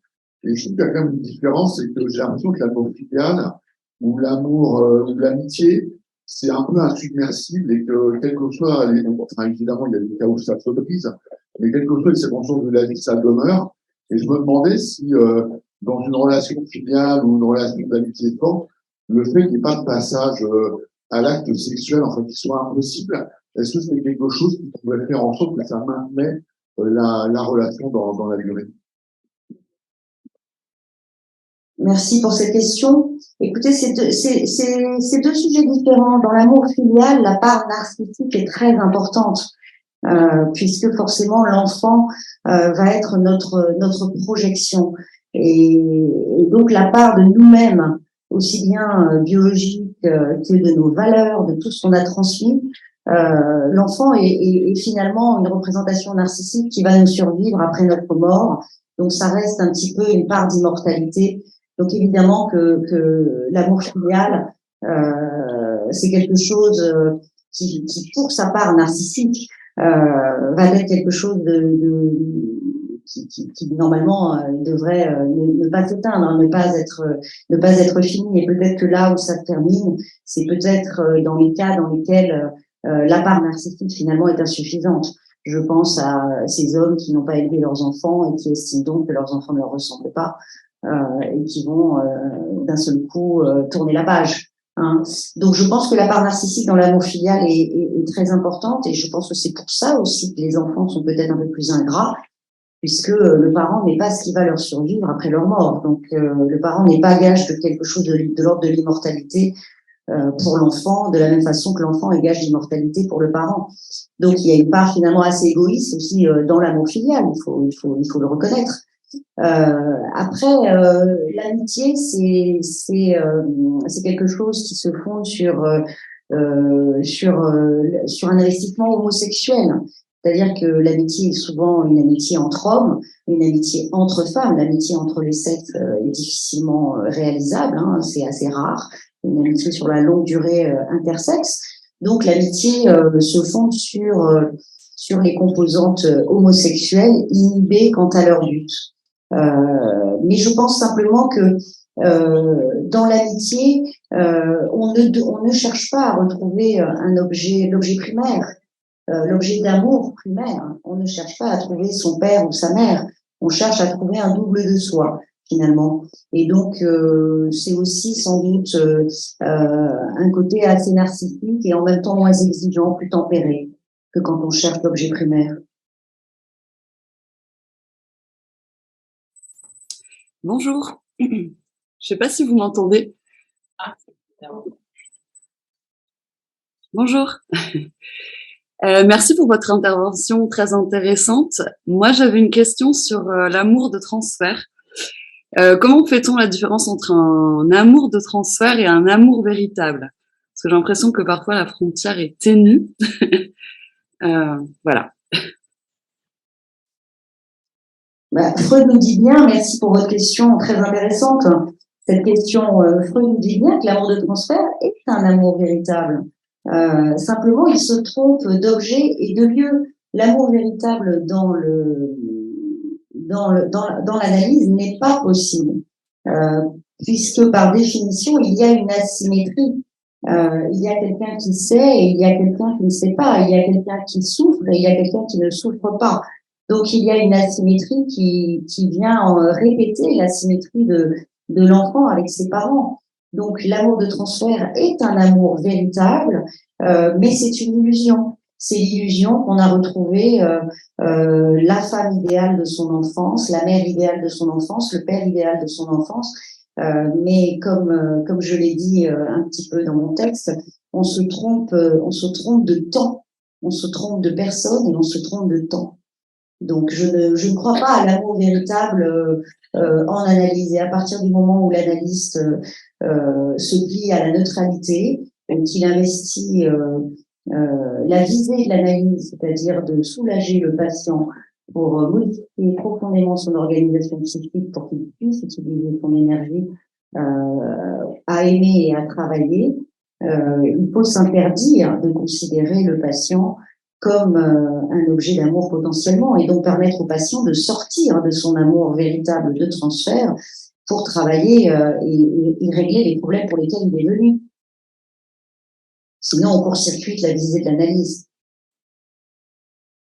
Et je trouve qu'il y a quand même une différence, c'est que j'ai l'impression que l'amour filial ou l'amour ou l'amitié, c'est un peu insubmersible et que quel que soit, enfin évidemment il y a des cas où ça se brise, mais quel que soit les circonstances de la vie, ça demeure. Et je me demandais si dans une relation filiale ou une relation d'amitié forte, le fait qu'il n'y ait pas de passage à l'acte sexuel, en fait, qui soit impossible, est-ce que c'est quelque chose qui pourrait faire en sorte que ça maintenait la relation dans la durée? Merci pour cette question. Écoutez, c'est deux sujets différents. Dans l'amour filial, la part narcissique est très importante, puisque forcément l'enfant va être notre projection. Et donc la part de nous-mêmes, aussi bien biologique que de nos valeurs, de tout ce qu'on a transmis, l'enfant est finalement une représentation narcissique qui va nous survivre après notre mort. Donc ça reste un petit peu une part d'immortalité. Donc évidemment que l'amour filial, c'est quelque chose qui, pour sa part narcissique, va être quelque chose qui normalement devrait ne pas s'éteindre, hein, ne pas être fini. Et peut-être que là où ça se termine, c'est peut-être dans les cas dans lesquels la part narcissique finalement est insuffisante. Je pense à ces hommes qui n'ont pas élevé leurs enfants et qui estiment donc que leurs enfants ne leur ressemblent pas. Et qui vont d'un seul coup tourner la page. Hein. Donc je pense que la part narcissique dans l'amour filial est très importante et je pense que c'est pour ça aussi que les enfants sont peut-être un peu plus ingrats puisque le parent n'est pas ce qui va leur survivre après leur mort. Donc, le parent n'est pas gage de quelque chose de l'ordre de l'immortalité pour l'enfant, de la même façon que l'enfant est gage d'immortalité pour le parent. Donc, il y a une part finalement assez égoïste aussi dans l'amour filial, il faut le reconnaître. Après, l'amitié, c'est quelque chose qui se fonde sur un investissement homosexuel. C'est-à-dire que l'amitié est souvent une amitié entre hommes, une amitié entre femmes. L'amitié entre les sexes est difficilement réalisable, hein, c'est assez rare. Une amitié sur la longue durée intersexe. Donc l'amitié se fonde sur les composantes homosexuelles inhibées quant à leur but. Mais je pense simplement que dans l'amitié, on ne cherche pas à retrouver l'objet primaire, l'objet d'amour primaire. On ne cherche pas à trouver son père ou sa mère. On cherche à trouver un double de soi, finalement. Et donc, c'est aussi sans doute un côté assez narcissique et en même temps moins exigeant, plus tempéré que quand on cherche l'objet primaire. Bonjour, je ne sais pas si vous m'entendez. Bonjour, merci pour votre intervention très intéressante. Moi, j'avais une question sur l'amour de transfert. Comment fait-on la différence entre un amour de transfert et un amour véritable? Parce que j'ai l'impression que parfois la frontière est ténue. Voilà. Freud nous dit bien, merci pour votre question très intéressante. Cette question, Freud nous dit bien que l'amour de transfert est un amour véritable. Simplement, il se trompe d'objet et de lieu. L'amour véritable dans l'analyse n'est pas possible, puisque par définition, il y a une asymétrie. Il y a quelqu'un qui sait et il y a quelqu'un qui ne sait pas. Il y a quelqu'un qui souffre et il y a quelqu'un qui ne souffre pas. Donc, il y a une asymétrie qui vient répéter l'asymétrie de l'enfant avec ses parents. Donc, l'amour de transfert est un amour véritable, mais c'est une illusion. C'est l'illusion qu'on a retrouvé la femme idéale de son enfance, la mère idéale de son enfance, le père idéal de son enfance. Mais comme je l'ai dit un petit peu dans mon texte, on se trompe de temps, on se trompe de personne et on se trompe de temps. Donc, je ne crois pas à l'amour véritable en analyse. Et à partir du moment où l'analyste se plie à la neutralité, qu'il investit la visée de l'analyse, c'est-à-dire de soulager le patient pour modifier profondément son organisation psychique pour qu'il puisse utiliser son énergie à aimer et à travailler, il faut s'interdire de considérer le patient comme un objet d'amour potentiellement et donc permettre au patient de sortir de son amour véritable de transfert pour travailler et régler les problèmes pour lesquels il est venu. Sinon, on court-circuite la visée de l'analyse.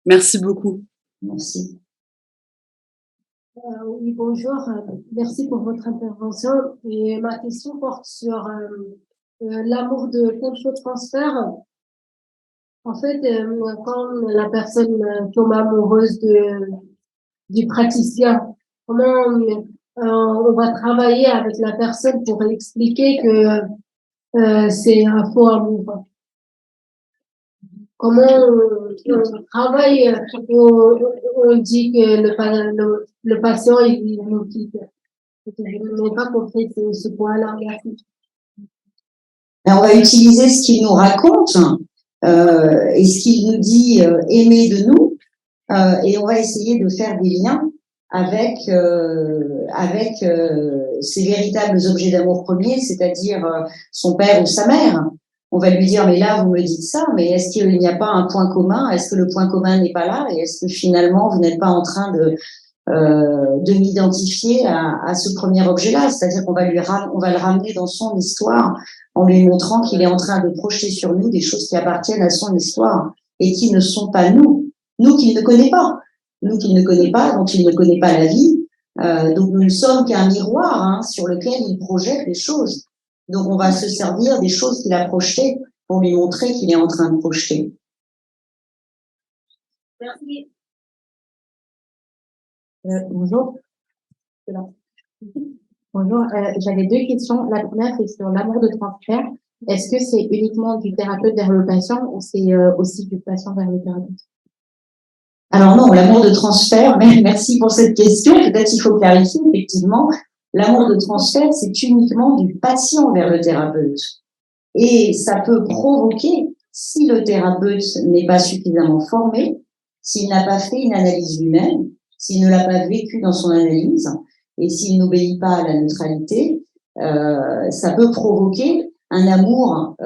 Merci beaucoup. Merci. Oui, bonjour. Merci pour votre intervention. Et ma question porte sur l'amour de contre-transfert. En fait, quand la personne tombe amoureuse du praticien, comment on va travailler avec la personne pour expliquer que c'est un faux amour? Comment on travaille, on dit que le patient, il nous quitte. Je n'ai pas compris ce point-là. Merci. On va utiliser ce qu'il nous raconte et ce qu'il nous dit aimer de nous et on va essayer de faire des liens avec ses véritables objets d'amour premier, c'est-à-dire son père ou sa mère. On va lui dire, mais là, vous me dites ça, mais est-ce qu'il n'y a pas un point commun? Est-ce que le point commun n'est pas là? Et est-ce que finalement, vous n'êtes pas en train de m'identifier à ce premier objet-là? C'est-à-dire qu'on va on va le ramener dans son histoire en lui montrant qu'il est en train de projeter sur nous des choses qui appartiennent à son histoire et qui ne sont pas nous. Nous qu'il ne connaît pas. Nous qu'il ne connaît pas, dont il ne connaît pas la vie. Donc nous ne sommes qu'un miroir sur lequel il projette les choses. Donc on va se servir des choses qu'il a projetées pour lui montrer qu'il est en train de projeter. Merci. Bonjour. Bonjour, j'avais deux questions. La première, c'est sur l'amour de transfert. Est-ce que c'est uniquement du thérapeute vers le patient ou c'est aussi du patient vers le thérapeute? Alors non, l'amour de transfert, mais merci pour cette question. Peut-être qu'il faut clarifier, effectivement. L'amour de transfert, c'est uniquement du patient vers le thérapeute. Et ça peut provoquer, si le thérapeute n'est pas suffisamment formé, s'il n'a pas fait une analyse lui-même, s'il ne l'a pas vécu dans son analyse, et s'il n'obéit pas à la neutralité, ça peut provoquer un amour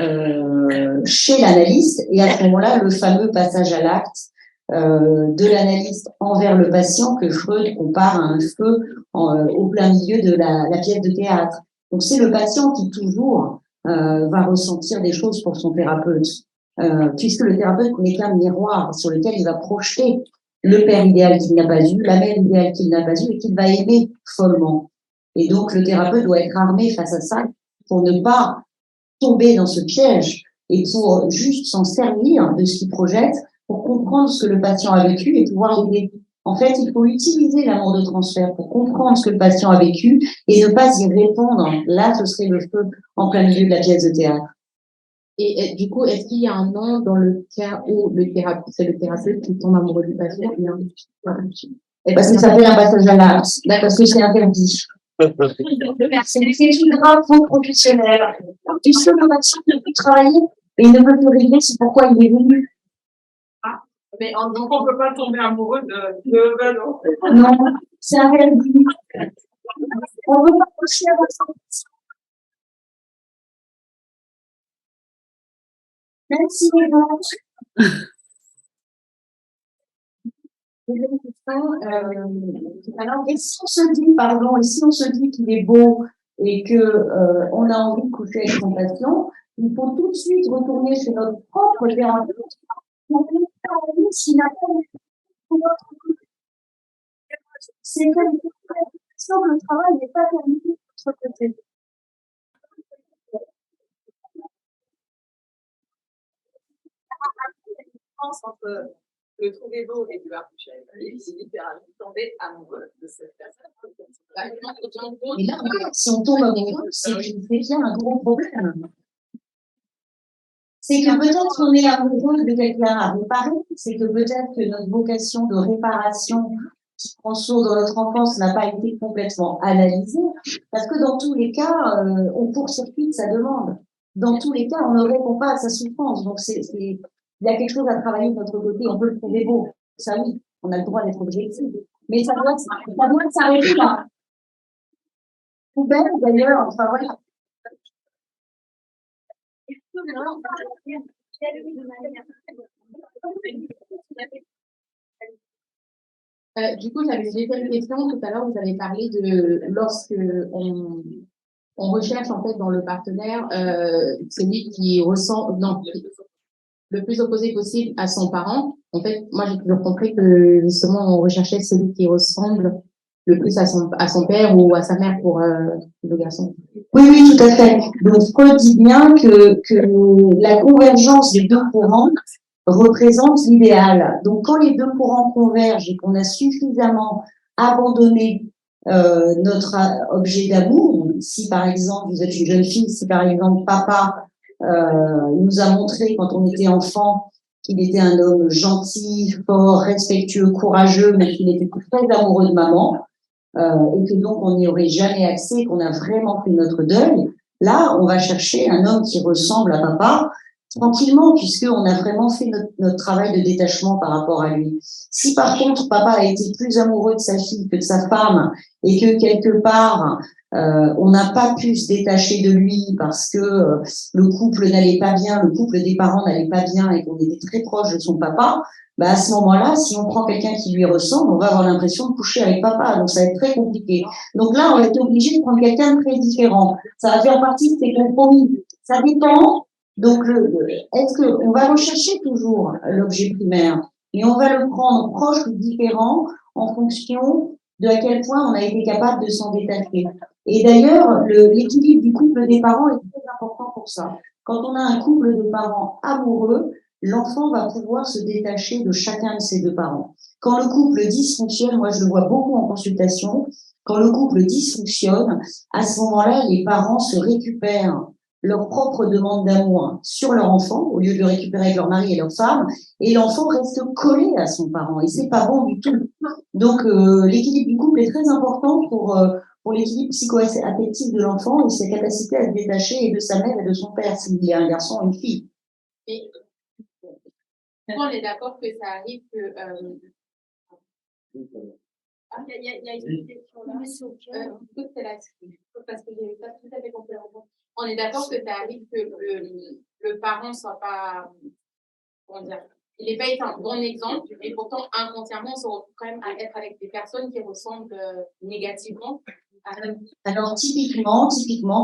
chez l'analyste, et à ce moment-là, le fameux passage à l'acte de l'analyste envers le patient que Freud compare à un feu au plein milieu de la pièce de théâtre. Donc c'est le patient qui toujours va ressentir des choses pour son thérapeute, puisque le thérapeute n'est qu'un miroir sur lequel il va projeter le père idéal qu'il n'a pas eu, la mère idéale qu'il n'a pas eu et qu'il va aimer follement. Et donc le thérapeute doit être armé face à ça pour ne pas tomber dans ce piège et pour juste s'en servir de ce qu'il projette pour comprendre ce que le patient a vécu et pouvoir l'aider. En fait, il faut utiliser l'amour de transfert pour comprendre ce que le patient a vécu et ne pas y répondre. Là, ce serait le feu en plein milieu de la pièce de théâtre. Et du coup, est-ce qu'il y a un nom dans le cas où c'est le thérapeute qui tombe amoureux du patient? Parce que ça fait un passage à l'acte, parce que c'est interdit. C'est une grave faute professionnelle. Puisque le patient ne peut travailler et il ne peut plus régler, c'est pourquoi il est venu. Mais donc on ne peut pas tomber amoureux de non. Non, c'est interdit. On ne veut pas toucher à votre santé. Même si les gens... Alors, et si on se dit, pardon, et si on se dit qu'il est beau et que on a envie de coucher avec son patient, il faut tout de suite retourner chez notre propre thérapeute. S'il n'a pas c'est que le travail n'est pas terminé de notre côté. Entre le trouver beau et vouloir coucher avec lui, c'est littéralement tomber amoureux de cette personne. Et là, si on tombe amoureux, c'est bien un gros problème. C'est que peut-être qu'on est amoureux de quelqu'un à réparer, c'est que peut-être que notre vocation de réparation qui prend sourd dans notre enfance n'a pas été complètement analysée, parce que dans tous les cas, on court-circuite sa demande. Dans tous les cas, on ne répond pas à sa souffrance. Donc, il y a quelque chose à travailler de notre côté. On peut le trouver beau. Ça, oui, on a le droit d'être objectif. Mais ça doit s'arrêter là. Poubelle, d'ailleurs, enfin voilà. Du coup, j'avais une question. Tout à l'heure, vous avez parlé de lorsque on recherche en fait dans le partenaire celui qui ressent le plus opposé possible à son parent. En fait, moi j'ai toujours compris que justement on recherchait celui qui ressemble le plus à son père ou à sa mère pour le garçon. Oui, oui, tout à fait. Donc Freud dit bien que la convergence des deux courants représente l'idéal. Donc quand les deux courants convergent et qu'on a suffisamment abandonné notre objet d'amour, si par exemple vous êtes une jeune fille, si par exemple papa nous a montré quand on était enfant qu'il était un homme gentil, fort, respectueux, courageux, mais qu'il était très amoureux de maman, et que donc on n'y aurait jamais accès, qu'on a vraiment fait notre deuil, là on va chercher un homme qui ressemble à papa, tranquillement, puisqu'on a vraiment fait notre travail de détachement par rapport à lui. Si par contre papa a été plus amoureux de sa fille que de sa femme et que quelque part on n'a pas pu se détacher de lui parce que le couple n'allait pas bien, le couple des parents n'allait pas bien et qu'on était très proche de son papa, bah à ce moment-là, si on prend quelqu'un qui lui ressemble, on va avoir l'impression de coucher avec papa, donc ça va être très compliqué. Donc là, on va être obligé de prendre quelqu'un de très différent. Ça va faire partie de ces compromis. Ça dépend. Donc, est-ce que on va rechercher toujours l'objet primaire, mais on va le prendre proche ou différent en fonction de à quel point on a été capable de s'en détacher. Et d'ailleurs, l'équilibre du couple des parents est très important pour ça. Quand on a un couple de parents amoureux, l'enfant va pouvoir se détacher de chacun de ses deux parents. Quand le couple dysfonctionne, moi je le vois beaucoup en consultation, quand le couple dysfonctionne, à ce moment-là, les parents se récupèrent leur propre demande d'amour sur leur enfant, au lieu de le récupérer avec leur mari et leur femme, et l'enfant reste collé à son parent, et c'est pas bon du tout. Donc l'équilibre du couple est très important pour l'équilibre psycho-affectif de l'enfant et sa capacité à se détacher et de sa mère et de son père, s'il est un garçon ou une fille. Et on est d'accord que ça arrive que il y a une question là. C'est la parce que j'ai pas tout à fait compris. On est d'accord que ça arrive que le parent soit pas, comment dire, il n'est pas été un bon exemple, et pourtant inconsciemment on se retrouve quand même à être avec des personnes qui ressemblent négativement. Alors typiquement,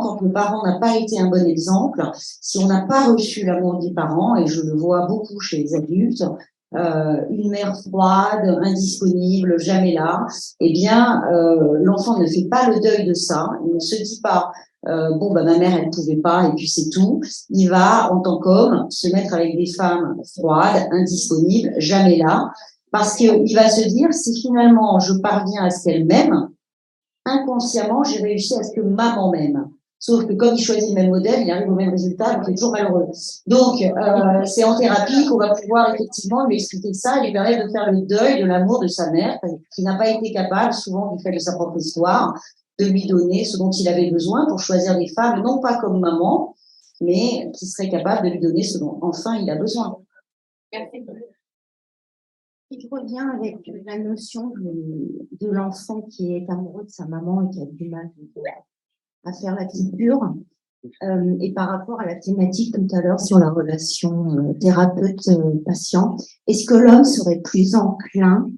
quand le parent n'a pas été un bon exemple, si on n'a pas reçu l'amour des parents, et je le vois beaucoup chez les adultes, une mère froide, indisponible, jamais là, eh bien l'enfant ne fait pas le deuil de ça, il ne se dit pas bon bah ma mère elle pouvait pas et puis c'est tout. Il va en tant qu'homme se mettre avec des femmes froides, indisponibles, jamais là, parce que il va se dire si finalement je parviens à ce qu'elle m'aime, inconsciemment j'ai réussi à ce que maman m'aime. Sauf que comme il choisit le même modèle, il arrive au même résultat, donc il est toujours malheureux. Donc, c'est en thérapie qu'on va pouvoir effectivement lui expliquer ça et lui permettre de faire le deuil de l'amour de sa mère, qui n'a pas été capable, souvent du fait de sa propre histoire, de lui donner ce dont il avait besoin pour choisir des femmes, non pas comme maman, mais qui seraient capables de lui donner ce dont enfin il a besoin. Merci. Je reviens avec la notion de l'enfant qui est amoureux de sa maman et qui a du mal à faire la figure. Et par rapport à la thématique tout à l'heure sur la relation thérapeute-patient, est-ce que l'homme serait plus enclin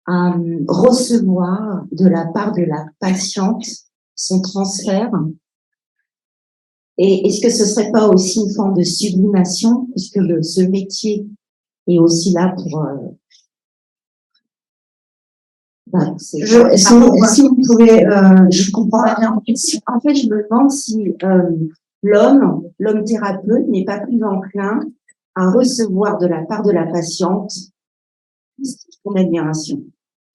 à recevoir de la part de la patiente son transfert? Et est-ce que ce serait pas aussi une forme de sublimation, puisque ce métier est aussi là pour... si vous pouvez, je comprends bien. En fait, je me demande si l'homme thérapeute n'est pas plus enclin à recevoir de la part de la patiente son admiration.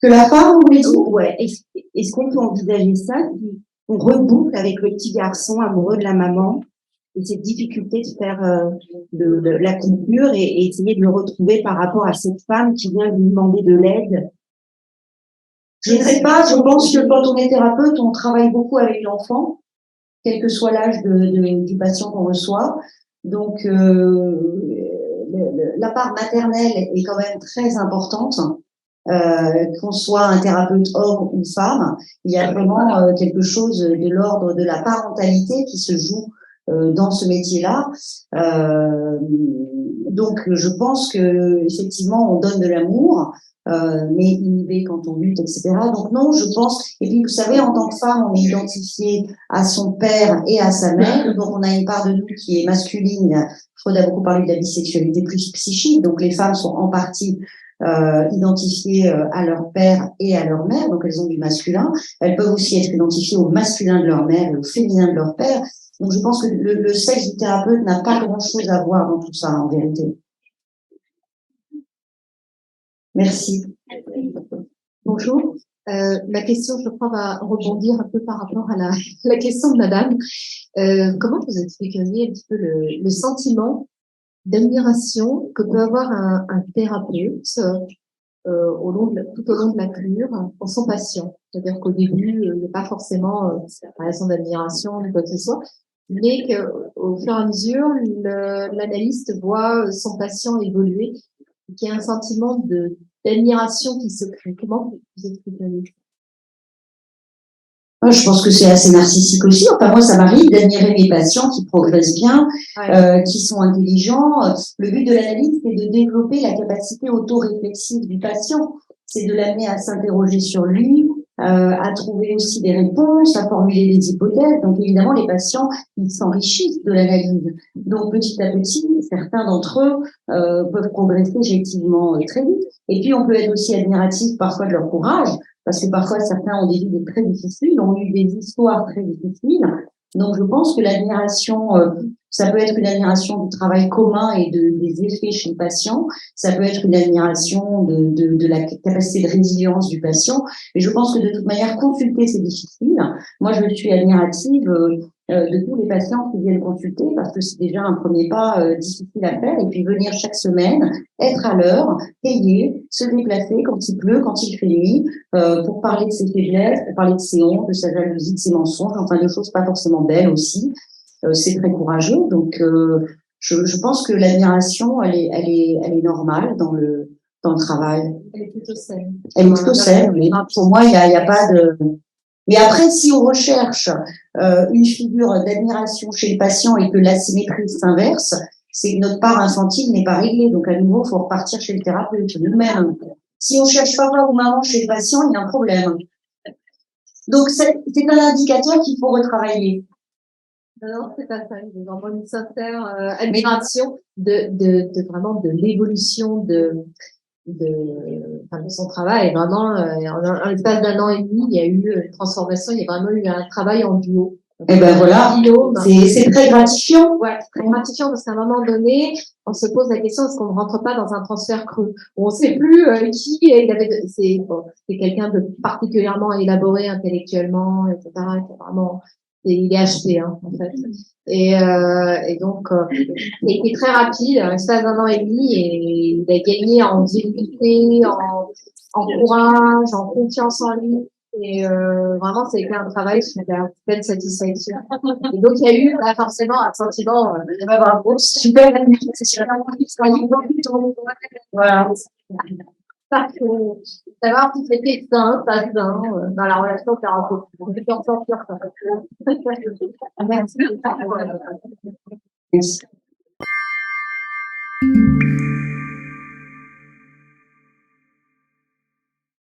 Que la femme, vous voulez dire? Ouais. Est-ce qu'on peut envisager ça? On reboucle avec le petit garçon amoureux de la maman et cette difficulté de faire la coupure et essayer de le retrouver par rapport à cette femme qui vient lui demander de l'aide. Je ne sais pas, je pense que quand on est thérapeute, on travaille beaucoup avec l'enfant, quel que soit l'âge du patient qu'on reçoit. Donc, la part maternelle est quand même très importante. Qu'on soit un thérapeute homme ou femme, il y a vraiment quelque chose de l'ordre de la parentalité qui se joue dans ce métier-là. Donc, je pense que effectivement, on donne de l'amour, mais inhibé quand on lutte, etc. Donc non, je pense. Et puis, vous savez, en tant que femme, on est identifié à son père et à sa mère. Donc, on a une part de nous qui est masculine. Freud a beaucoup parlé de la bisexualité plus psychique. Donc, les femmes sont en partie identifiées à leur père et à leur mère, donc elles ont du masculin. Elles peuvent aussi être identifiées au masculin de leur mère et au féminin de leur père. Donc je pense que le sexe du thérapeute n'a pas grand-chose à voir dans tout ça, en vérité. Merci. Bonjour. Ma question, je crois, va rebondir un peu par rapport à la question de madame. Comment vous expliqueriez un petit peu le sentiment d'admiration que peut avoir un thérapeute tout au long de la cure pour son patient? C'est-à-dire qu'au début, il n'y a pas forcément une relation d'admiration ou quoi que ce soit, mais qu'au fur et à mesure, l'analyste voit son patient évoluer, et qu'il y a un sentiment d'admiration qui se crée. Comment vous expliqueriez? Je pense que c'est assez narcissique aussi. Enfin, moi, ça m'arrive d'admirer mes patients qui progressent bien, qui sont intelligents. Le but de l'analyse, c'est de développer la capacité auto-réflexive du patient. C'est de l'amener à s'interroger sur lui, à trouver aussi des réponses, à formuler des hypothèses. Donc, évidemment, les patients, ils s'enrichissent de l'analyse. Donc, petit à petit, certains d'entre eux peuvent progresser effectivement très vite. Et puis, on peut être aussi admiratif parfois de leur courage, parce que parfois certains ont des vies très difficiles, ont eu des histoires très difficiles. Donc je pense que l'admiration Ça peut être une admiration du travail commun et des effets chez le patient. Ça peut être une admiration de la capacité de résilience du patient. Mais je pense que de toute manière, consulter, c'est difficile. Moi, je suis admirative de tous les patients qui viennent consulter parce que c'est déjà un premier pas difficile à faire. Et puis venir chaque semaine, être à l'heure, payer, se déplacer quand il pleut, quand il fait nuit, pour parler de ses faiblesses, pour parler de ses hontes, de sa jalousie, de ses mensonges, enfin de choses pas forcément belles aussi. C'est très courageux. Donc, je pense que l'admiration, elle est normale dans le travail. Elle est plutôt saine. Elle est plutôt saine, mais pour moi, il y a pas de. Mais après, si on recherche une figure d'admiration chez le patient et que l'asymétrie s'inverse, c'est que notre part infantile n'est pas réglée. Donc, à nouveau, il faut repartir chez le thérapeute nous-mêmes. Si on cherche papa ou maman chez le patient, il y a un problème. Donc, c'est un indicateur qu'il faut retravailler. Non, c'est pas ça. J'ai vraiment une sincère admiration de vraiment de l'évolution enfin, de son travail. Vraiment, en l'espace d'un an et demi, il y a eu une transformation. Il y a vraiment eu un travail en duo. Et ben voilà, c'est très gratifiant. Ouais, c'est très gratifiant parce qu'à un moment donné, on se pose la question est-ce qu'on ne rentre pas dans un transfert creux où on ne sait plus qui il avait. C'est quelqu'un de particulièrement élaboré intellectuellement, etc. Vraiment, il est acheté en fait. Et donc, il a été très rapide, en l'espace d'un an et demi, et il a gagné en virilité, en courage, en confiance en lui. Et vraiment, ça a été un travail qui m'a fait pleine satisfaction. Et donc, il y a eu forcément un sentiment bravo, super, voilà. Savoir si c'était sain, pas sain, dans la relation thérapeutique. On peut en sortir ça. Merci. Merci.